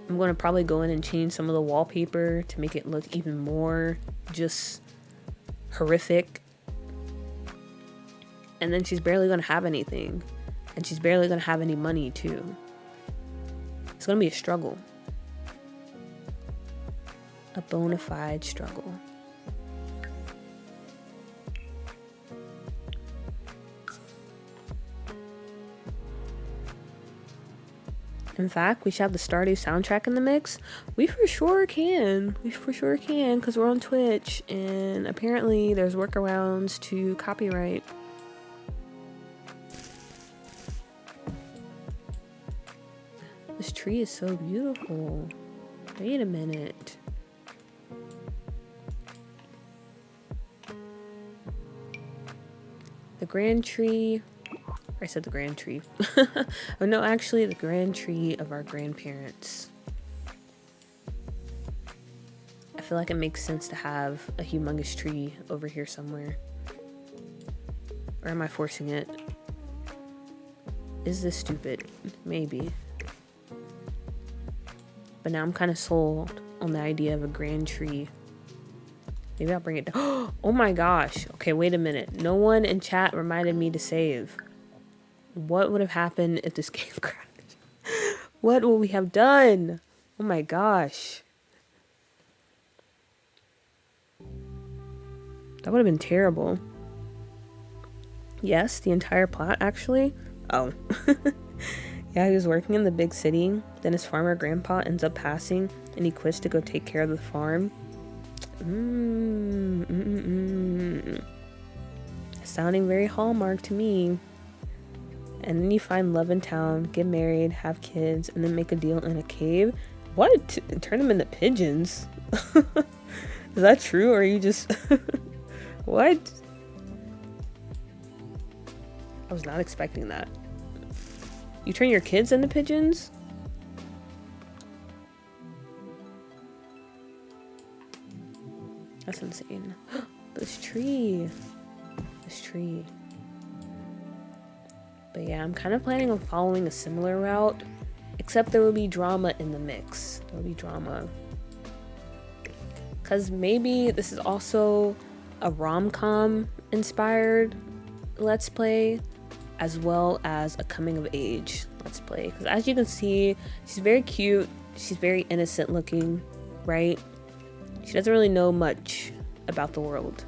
I'm going to probably go in and change some of the wallpaper to make it look even more just horrific. And then she's barely going to have anything. And she's barely going to have any money too. It's going to be a struggle. A bona fide struggle. In fact, we should have the Stardew soundtrack in the mix. We for sure can. We for sure can, because we're on Twitch, and apparently there's workarounds to copyright. This tree is so beautiful. Wait a minute. The grand tree. I said the grand tree. Oh no, actually the grand tree of our grandparents. I feel like it makes sense to have a humongous tree over here somewhere. Or am I forcing it? Is this stupid? Maybe. But now I'm kind of sold on the idea of a grand tree. Maybe I'll bring it down. Oh my gosh. Okay, wait a minute. No one in chat reminded me to save. What would have happened if this game crashed? What would we have done? Oh my gosh. That would have been terrible. Yes, the entire plot actually. Oh. Yeah, he was working in the big city. Then his farmer grandpa ends up passing and he quits to go take care of the farm. Sounding very Hallmark to me. And then you find love in town, get married, have kids, and then make a deal in a cave. What? Turn them into pigeons? Is that true, or are you just... What? I was not expecting that. You turn your kids into pigeons? That's insane. This tree. This tree. But yeah, I'm kind of planning on following a similar route, except there will be drama in the mix. There will be drama. Because maybe this is also a rom-com inspired Let's Play, as well as a coming of age Let's Play. Because as you can see, she's very cute. She's very innocent looking, right? She doesn't really know much about the world.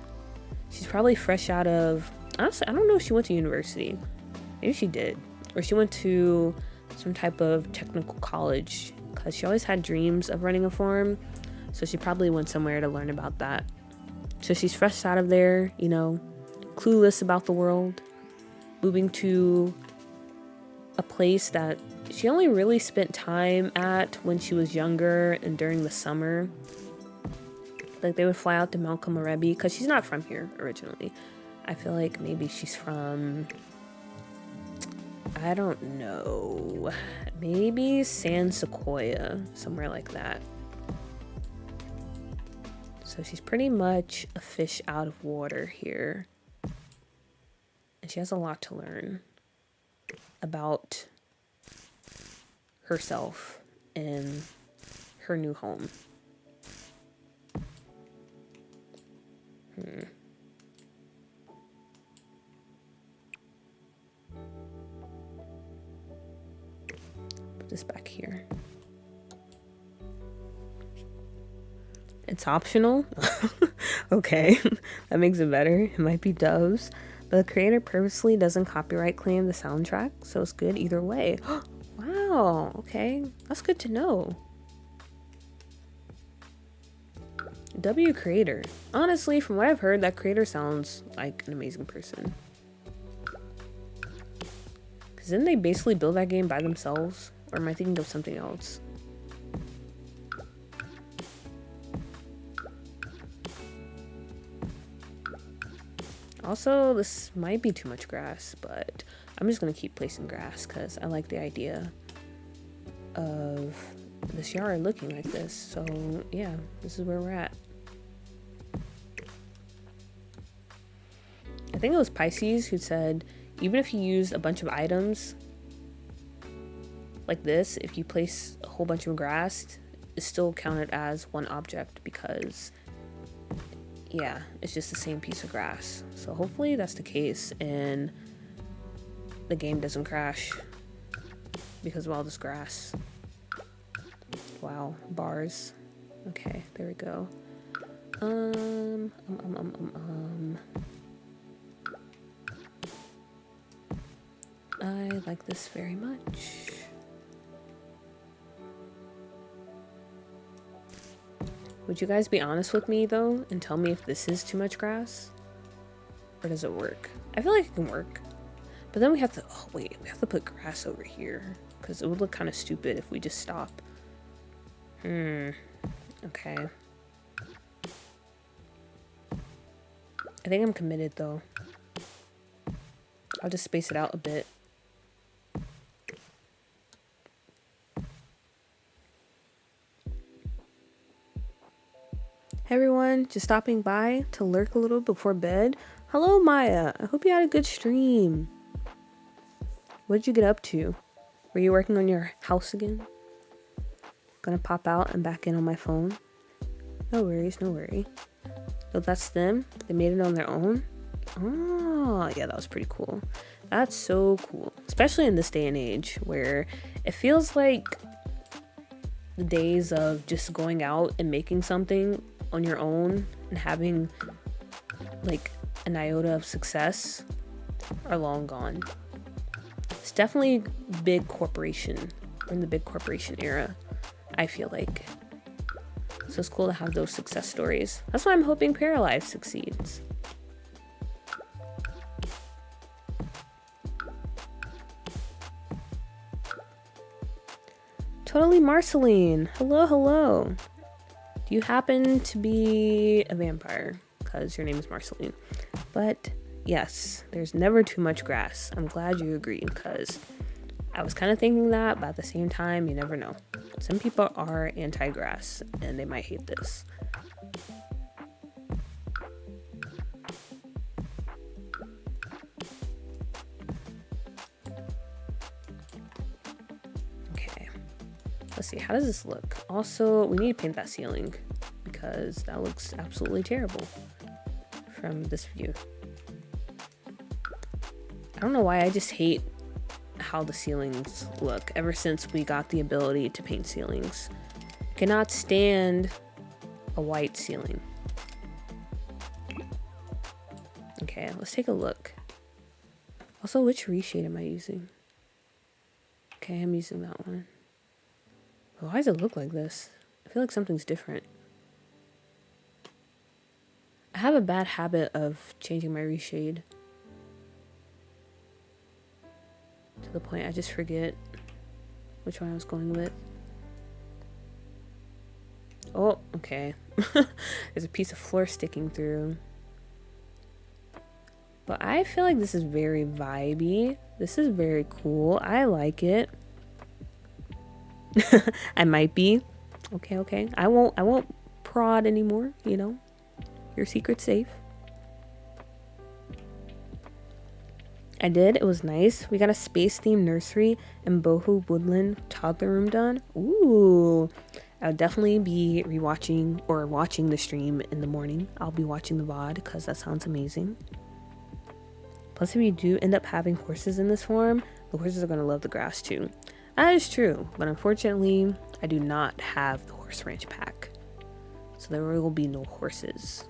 She's probably fresh out of... Honestly, I don't know if she went to university. Maybe she did. Or she went to some type of technical college. Because she always had dreams of running a farm. So she probably went somewhere to learn about that. So she's fresh out of there, you know, clueless about the world. Moving to a place that she only really spent time at when she was younger and during the summer. Like they would fly out to Mount Komorebi because she's not from here originally. I feel like maybe she's from I don't know. Maybe San Sequoia, somewhere like that. So she's pretty much a fish out of water here. And she has a lot to learn about herself and her new home. Put this back here. It's optional? Okay, that makes it better. It might be doves, but the creator purposely doesn't copyright claim the soundtrack, so it's good either way. Wow, okay, that's good to know. W creator. Honestly, from what I've heard, that creator sounds like an amazing person. Because didn't they basically build that game by themselves? Or am I thinking of something else? Also, this might be too much grass, but I'm just going to keep placing grass because I like the idea of this yard looking like this. So, yeah, this is where we're at. I think it was Pisces who said, even if you use a bunch of items like this, if you place a whole bunch of grass, it's still counted as one object because, yeah, it's just the same piece of grass. So hopefully that's the case and the game doesn't crash because of all this grass. Wow, bars. Okay, there we go. I like this very much. Would you guys be honest with me though and tell me if this is too much grass? Or does it work? I feel like it can work. But then we have to, oh wait, we have to put grass over here because it would look kind of stupid if we just stop. Okay. I think I'm committed though. I'll just space it out a bit. Hey everyone, just stopping by to lurk a little before bed. Hello Maya, I hope you had a good stream. What did you get up to? Were you working on your house again? Gonna pop out and back in on my phone. No worries, no worry. So that's them? They made it on their own? Oh, yeah, that was pretty cool. That's so cool. Especially in this day and age where it feels like the days of just going out and making something on your own and having like an iota of success are long gone. It's definitely big corporation. We're in the big corporation era, I feel like. So it's cool to have those success stories. That's why I'm hoping Paralive succeeds. Totally Marceline. Hello, hello. Do you happen to be a vampire? Because your name is Marceline. But yes, there's never too much grass. I'm glad you agreed because I was kind of thinking that, but at the same time, you never know. Some people are anti-grass and they might hate this. Okay. Let's see, how does this look? Also, we need to paint that ceiling because that looks absolutely terrible from this view. I don't know why, I just hate how the ceilings look ever since we got the ability to paint ceilings. Cannot stand a white ceiling. Okay, let's take a look. Also, which reshade am I using? Okay, I'm using that one. Why does it look like this? I feel like something's different. I have a bad habit of changing my reshade to the point I just forget which one I was going with. Oh, okay. There's a piece of floor sticking through. But I feel like this is very vibey. This is very cool. I like it. I might be. Okay. I won't prod anymore, you know. Your secret's safe. I did. It was nice. We got a space-themed nursery and boho woodland toddler room done. Ooh. I'll definitely be rewatching or watching the stream in the morning. I'll be watching the VOD because that sounds amazing. Plus, if you do end up having horses in this farm, the horses are going to love the grass too. That is true, but unfortunately, I do not have the horse ranch pack. So there will be no horses.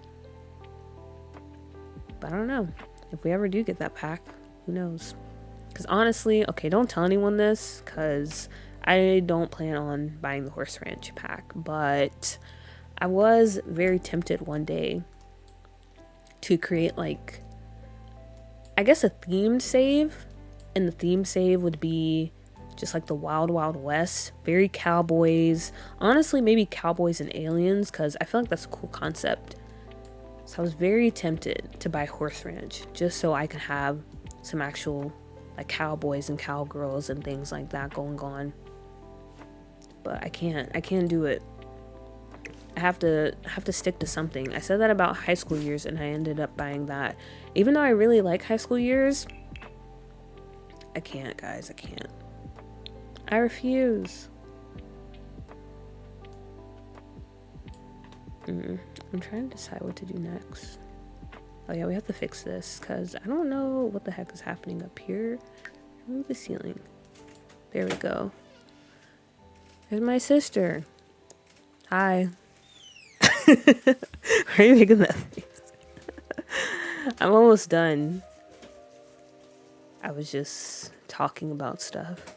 But I don't know. If we ever do get that pack, who knows? Because honestly, okay, don't tell anyone this because I don't plan on buying the horse ranch pack. But I was very tempted one day to create like, I guess a themed save. And the themed save would be just like the Wild Wild West, very cowboys. Honestly, maybe cowboys and aliens, because I feel like that's a cool concept. So I was very tempted to buy Horse Ranch just so I could have some actual like cowboys and cowgirls and things like that going on. But I can't do it. I have to stick to something. I said that about High School Years and I ended up buying that. Even though I really like High School Years, I can't, guys. I can't. I refuse. I'm trying to decide what to do next. Oh yeah, we have to fix this because I don't know what the heck is happening up here. Remove the ceiling. There we go. There's my sister. Hi. Why are you making that face? I'm almost done. I was just talking about stuff.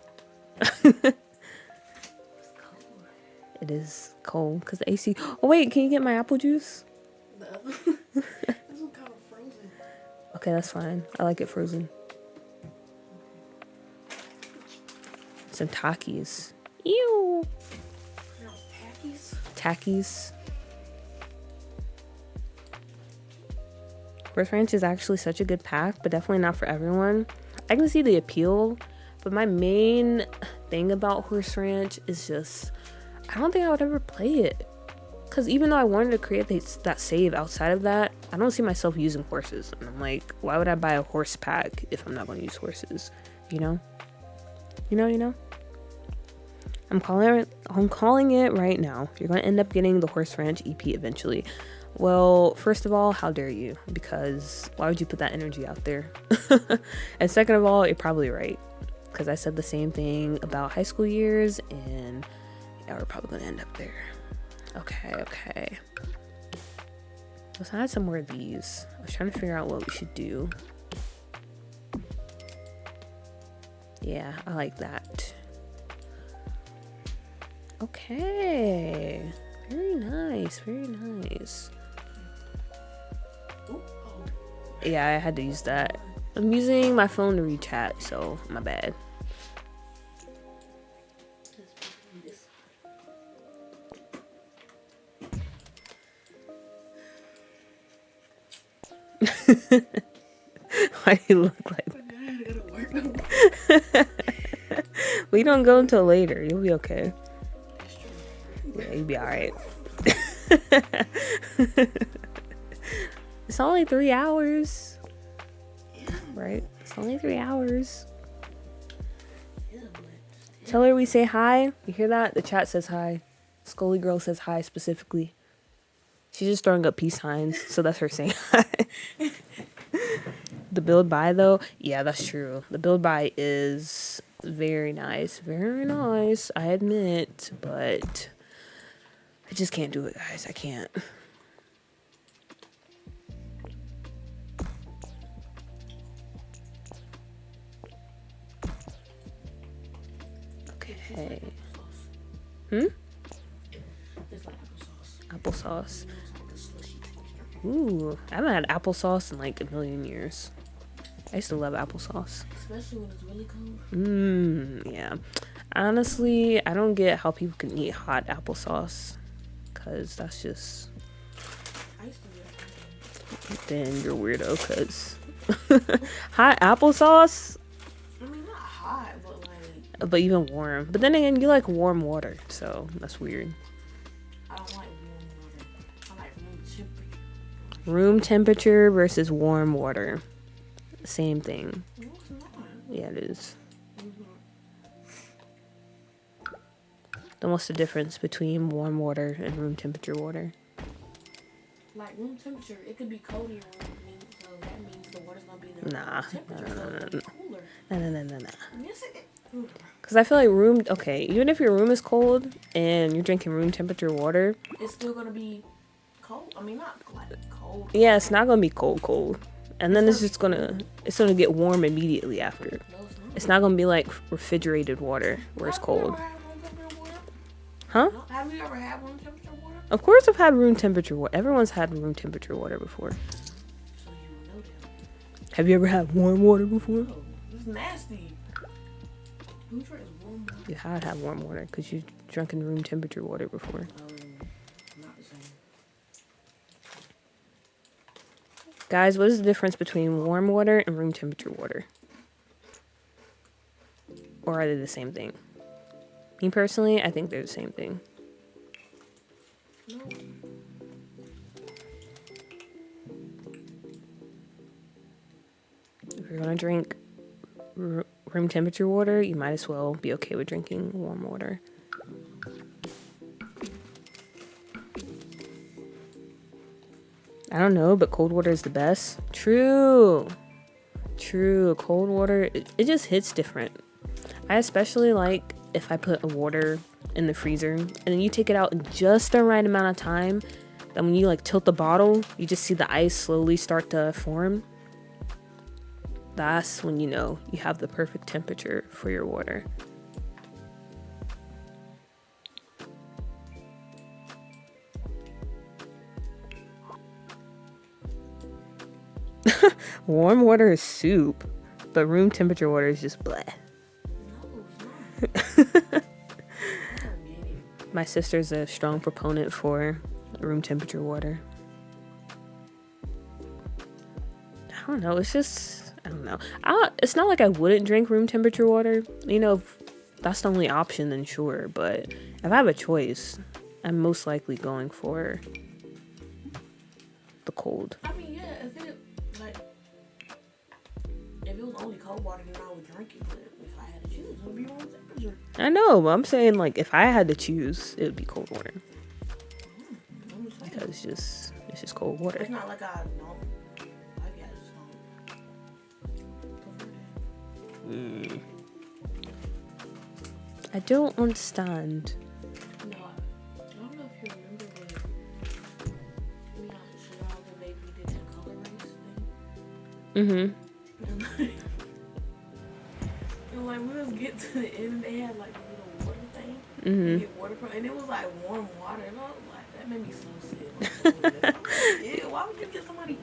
It is cold because the AC. Oh wait, can you get my apple juice? The other this one kind of frozen. Okay, that's fine. I like it frozen. Some Takis. Ew. No, Takis. Takis. Horse Ranch is actually such a good pack, but definitely not for everyone. I can see the appeal, but my main thing about Horse Ranch is just, I don't think I would ever play it. Because even though I wanted to create that save outside of that, I don't see myself using horses. And I'm like, why would I buy a horse pack if I'm not going to use horses? You know? I'm calling it right now. You're going to end up getting the Horse Ranch EP eventually. Well, first of all, how dare you? Because why would you put that energy out there? And second of all, you're probably right. Because I said the same thing about High School Years, and yeah, we're probably going to end up there. Okay. Let's add some more of these. I was trying to figure out what we should do. Yeah, I like that. Okay. Very nice. Yeah, I had to use that. I'm using my phone to read chat, so my bad. Why do you look like that? We don't go until later. You'll be okay. Yeah, you'll be alright. It's only 3 hours. Right? It's only 3 hours. Tell her we say hi. You hear that? The chat says hi. Scully Girl says hi specifically. She's just throwing up peace signs, so that's her saying hi. The build buy though, yeah, that's true. The build buy is very nice. Very nice, I admit, but I just can't do it, guys. I can't. Okay. It's like Applesauce. Ooh, I haven't had applesauce in like a million years. I used to love applesauce. Especially when it's really cold. Yeah. Honestly, I don't get how people can eat hot applesauce. Because that's just... I used to do that. Then you're weirdo, because Hot applesauce, I mean, not hot, but like but even warm. But then again, you like warm water, so that's weird. I don't like warm water. I like room temperature. Room temperature versus warm water. Same thing. No, it's not. Yeah, it is. Mhm. Then what's the difference between warm water and room temperature water? Like room temperature, it could be cold in your room, so that means the water's gonna be the Nah. temperature, so it's gonna be cooler. No. Yes, it is. Because I feel like room, okay, even if your room is cold and you're drinking room temperature water, It's still gonna be cold. I mean, not like cold. yeah, it's not gonna be cold. And then it's gonna get warm immediately after. No, it's not. It's not gonna be like refrigerated water where it's cold. Have you ever had room temperature water? Huh? No? Have you ever had room temperature water? Of course I've had room temperature water. Everyone's had room temperature water before. So you know that. Have you ever had warm water before? Oh, it's nasty. Who drinks warm water? You had warm water because you drunk in room temperature water before. Not the same. Guys, what is the difference between warm water and room temperature water? Or are they the same thing? Me personally, I think they're the same thing. No. If you're gonna drink room temperature water, you might as well be okay with drinking warm water. I don't know, but cold water is the best. True. Cold water, it just hits different. I especially like if I put a water in the freezer and then you take it out in just the right amount of time. Then when you like tilt the bottle, you just see the ice slowly start to form. That's when you know you have the perfect temperature for your water. Warm water is soup, but room temperature water is just bleh. No, it's not. I don't get it. My sister's a strong proponent for room temperature water. I don't know. It's just, I don't know. It's not like I wouldn't drink room temperature water. You know, if that's the only option, then sure. But if I have a choice, I'm most likely going for the cold. I mean, yeah, if it was only cold water, then I would drink it. But if I had to choose, it would be room temperature. I know, but I'm saying like if I had to choose, it would be cold water I'm just saying. because it's just cold water. It's not like I don't. I guess prefer that. I don't understand. No, I don't know if you remember when we got to Chicago when they did that color race thing. And like we was get to the end, and they had like a little water thing. You get water from, and it was like warm water, and I was like, that made me so sick. Like, yeah, why would you get somebody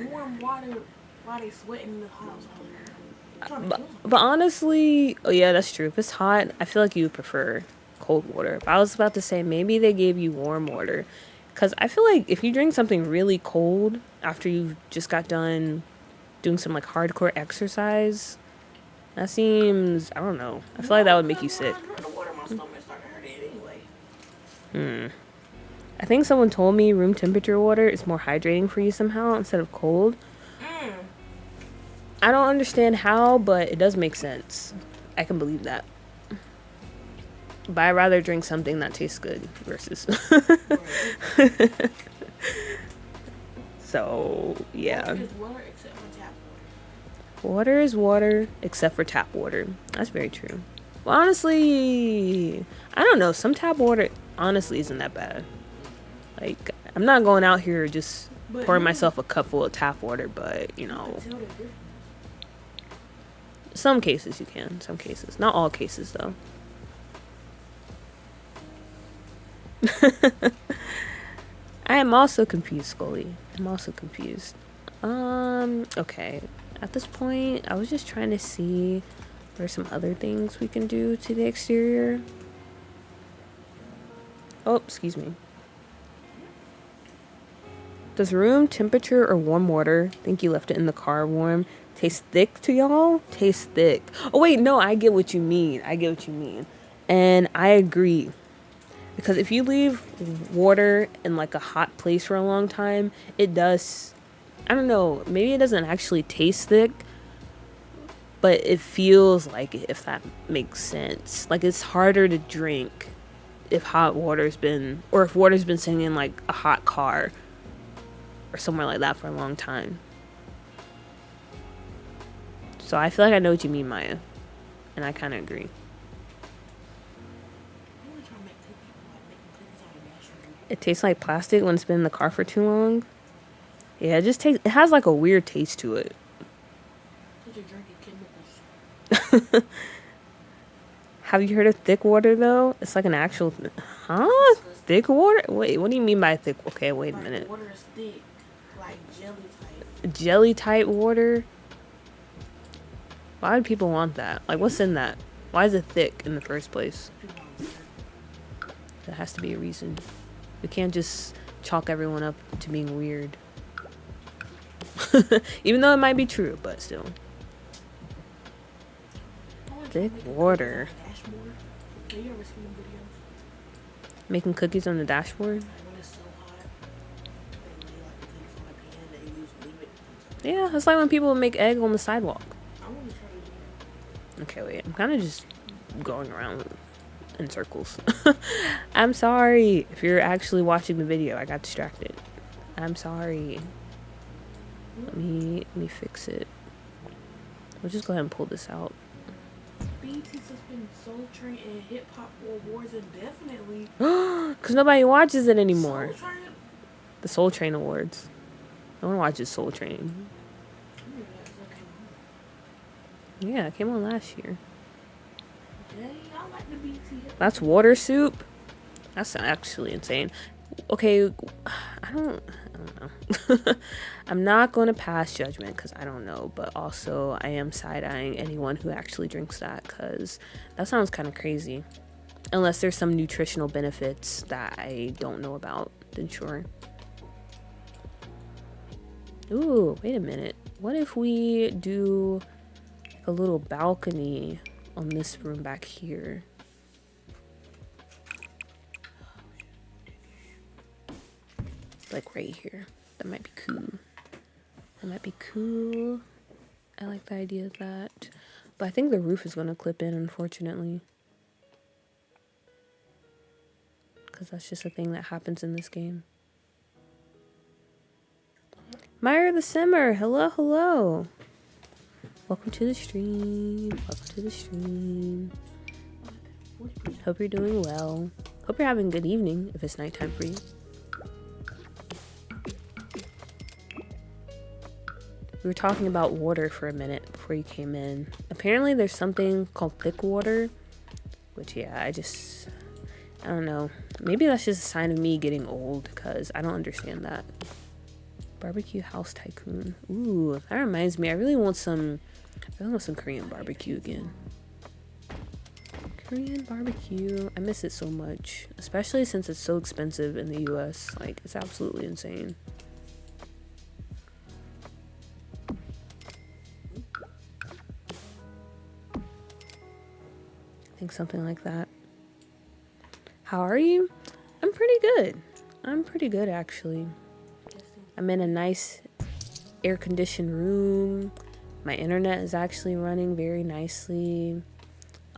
warm water while they sweating in the house? But honestly, oh yeah, that's true. If it's hot, I feel like you would prefer cold water. But I was about to say maybe they gave you warm water. Because I feel like if you drink something really cold after you've just got done doing some like hardcore exercise, that seems, I don't know. I feel like that would make you sick. The water in my stomach started hurting anyway. I think someone told me room temperature water is more hydrating for you somehow instead of cold. I don't understand how, but it does make sense. I can believe that. But I'd rather drink something that tastes good versus. So, yeah. Water is water except for tap water. Water is water except for tap water. That's very true. Well, honestly, I don't know. Some tap water honestly isn't that bad. Like, I'm not going out here just pouring myself a cup full of tap water, but, you know. Some cases you can. Some cases. Not all cases, though. I am also confused, Scully. I'm also confused. Okay. At this point, I was just trying to see if there's some other things we can do to the exterior. Oh, excuse me. Does room temperature or warm water, think you left it in the car warm, taste thick to y'all? Taste thick. Oh, wait, no, I get what you mean. And I agree. Because if you leave water in like a hot place for a long time, it does, I don't know, maybe it doesn't actually taste thick, but it feels like it, if that makes sense. Like it's harder to drink if hot water's been, or if water's been sitting in like a hot car or somewhere like that for a long time. So I feel like I know what you mean, Maya. And I kind of agree. It tastes like plastic when it's been in the car for too long. Yeah, it has like a weird taste to it. Have you heard of thick water though? It's like an actual, thick water? Wait, what do you mean by thick? Okay, wait a minute. Water is thick, like jelly type. Jelly type water? Why do people want that? Like, what's in that? Why is it thick in the first place? There has to be a reason. We can't just chalk everyone up to being weird. Even though it might be true, but still. Thick water. Making cookies on the dashboard? Yeah, it's like when people make egg on the sidewalk. Okay, wait. I'm kind of just going around in circles. I'm sorry if you're actually watching the video. I got distracted. I'm sorry. Let me fix it. We'll just go ahead and pull this out. BT suspended Soul Train and Hip Hop Awards indefinitely. Because nobody watches it anymore. The Soul Train Awards. No one watches Soul Train. Yeah, it came on last year. I like the BT. That's water soup? That's actually insane. Okay, I don't know. I'm not going to pass judgment because I don't know, but also I am side-eyeing anyone who actually drinks that because that sounds kind of crazy. Unless there's some nutritional benefits that I don't know about, then sure. Ooh, wait a minute. What if we do a little balcony on this room back here? Like right here. That might be cool. I like the idea of that. But I think the roof is going to clip in, unfortunately. Because that's just a thing that happens in this game. Myra the Simmer, hello. Welcome to the stream. Hope you're doing well. Hope you're having a good evening if it's nighttime for you. We were talking about water for a minute before you came in. Apparently there's something called thick water, which yeah, I don't know. Maybe that's just a sign of me getting old because I don't understand that. Barbecue House Tycoon. Ooh, that reminds me. I really want some Korean barbecue again. Korean barbecue. I miss it so much, especially since it's so expensive in the US. Like, it's absolutely insane. I think something like that. How are you? I'm pretty good actually. I'm in a nice air-conditioned room. My internet is actually running very nicely.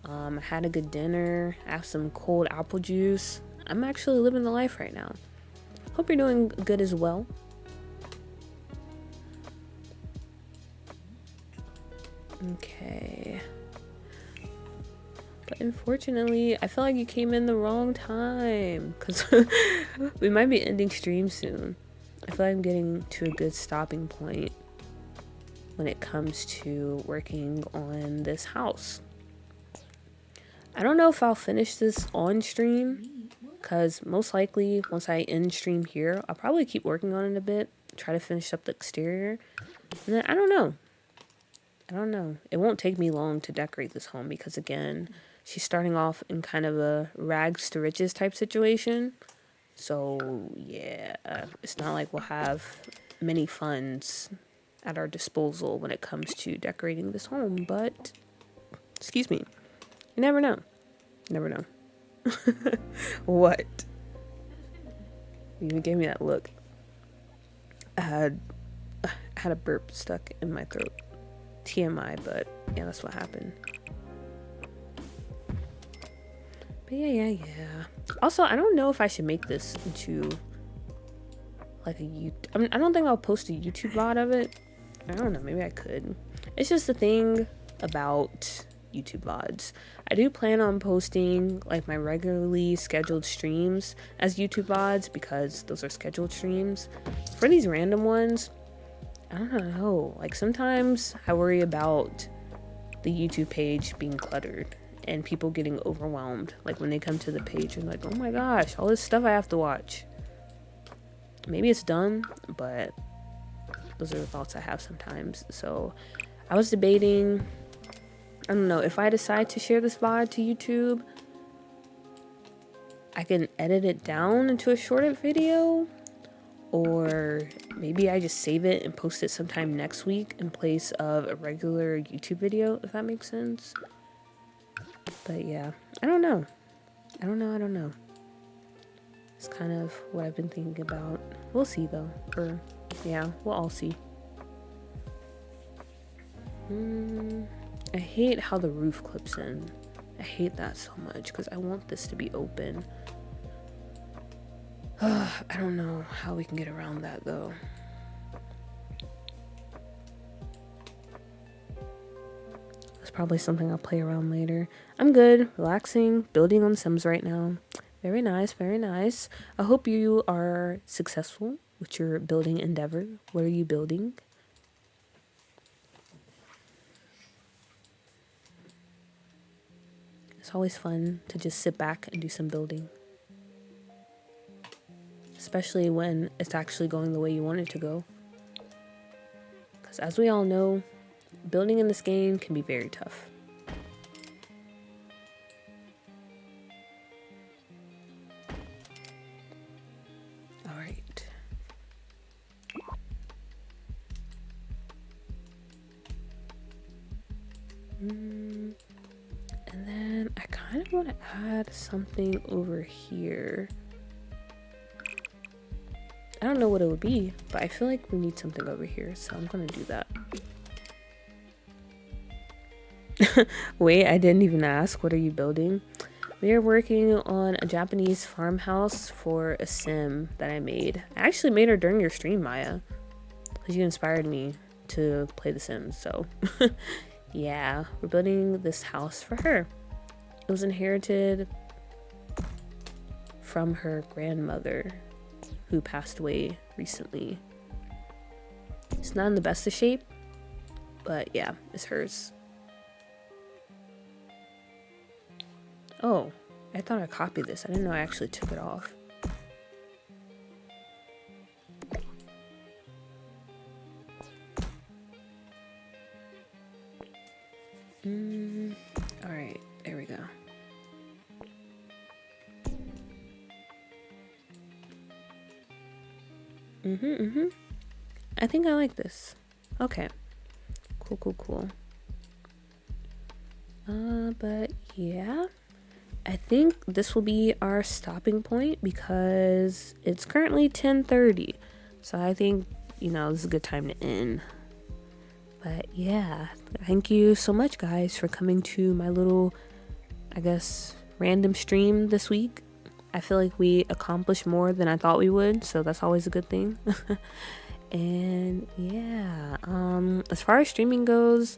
I had a good dinner. I have some cold apple juice. I'm actually living the life right now. Hope you're doing good as well. Okay. But unfortunately, I feel like you came in the wrong time because we might be ending stream soon. I feel like I'm getting to a good stopping point when it comes to working on this house. I don't know if I'll finish this on stream because most likely once I end stream here, I'll probably keep working on it a bit, try to finish up the exterior. And then I don't know. It won't take me long to decorate this home because again, she's starting off in kind of a rags to riches type situation. So yeah, it's not like we'll have many funds at our disposal when it comes to decorating this home, but excuse me, you never know. Never know. What? You even gave me that look. I had a burp stuck in my throat. TMI, but yeah, that's what happened. But yeah. Also, I don't know if I should make this into like a YouTube. I mean, I don't think I'll post a YouTube VOD of it. I don't know. Maybe I could. It's just the thing about YouTube VODs. I do plan on posting like my regularly scheduled streams as YouTube VODs because those are scheduled streams. For these random ones, I don't know. Like sometimes I worry about the YouTube page being cluttered and people getting overwhelmed. Like when they come to the page and like, oh my gosh, all this stuff I have to watch. Maybe it's done, but those are the thoughts I have sometimes. So I was debating, I don't know, if I decide to share this VOD to YouTube, I can edit it down into a shorter video, or maybe I just save it and post it sometime next week in place of a regular YouTube video, if that makes sense. But yeah, I don't know. It's kind of what I've been thinking about. We'll see though. Or yeah, we'll all see. I hate how the roof clips in. I hate that so much because I want this to be open. I don't know how we can get around that though. That's probably something I'll play around later. I'm good, relaxing, building on Sims right now. Very nice, very nice. I hope you are successful with your building endeavor. What are you building? It's always fun to just sit back and do some building. Especially when it's actually going the way you want it to go. Because as we all know, building in this game can be very tough. Alright. And then I kind of want to add something over here. I don't know what it would be, but I feel like we need something over here, so I'm gonna do that. Wait, I didn't even ask. What are you building? We are working on a Japanese farmhouse for a sim that I made. I actually made her during your stream, Maya, because you inspired me to play The Sims. So yeah, we're building this house for her. It was inherited from her grandmother, who passed away recently. It's not in the best of shape, but yeah, it's hers. Oh, I thought I copied this. I didn't know I actually took it off. All right, there we go. I think I like this. Okay. Cool. But yeah, I think this will be our stopping point because it's currently 10:30. So I think, this is a good time to end. But yeah, thank you so much, guys, for coming to my little, I guess, random stream this week. I feel like we accomplished more than I thought we would, so that's always a good thing. And yeah, as far as streaming goes,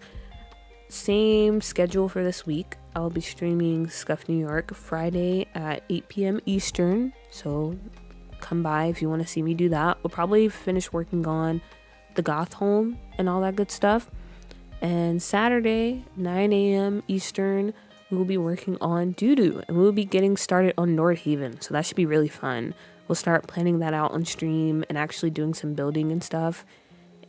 same schedule for this week. I'll be streaming Scuff New York Friday at 8 p.m. Eastern, so come by if you want to see me do that. We'll probably finish working on the Goth home and all that good stuff. And Saturday, 9 a.m. Eastern, we will be working on Doo-Doo, and we'll be getting started on Nordhaven, so that should be really fun. We'll start planning that out on stream and actually doing some building and stuff.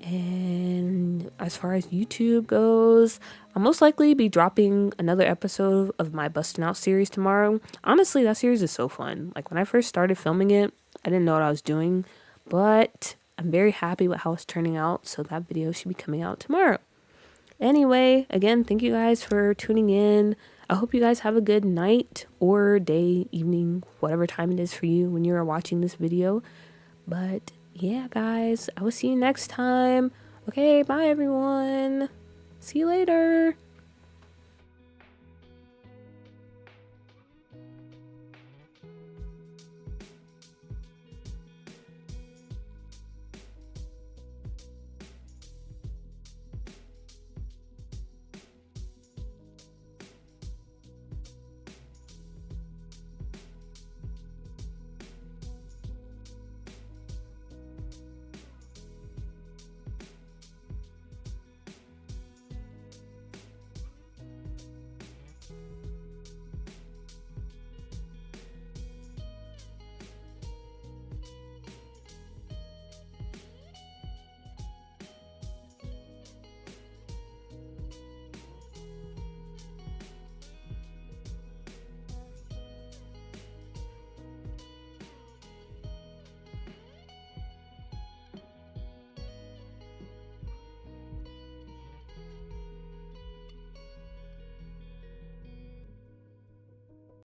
And as far as YouTube goes, I'll most likely be dropping another episode of my Bustin' Out series tomorrow. Honestly, that series is so fun. Like when I first started filming it, I didn't know what I was doing, but I'm very happy with how it's turning out. So that video should be coming out tomorrow. Anyway, again, thank you guys for tuning in. I hope you guys have a good night or day, evening, whatever time it is for you when you're watching this video. But yeah, guys, I will see you next time. Okay, bye everyone. See you later.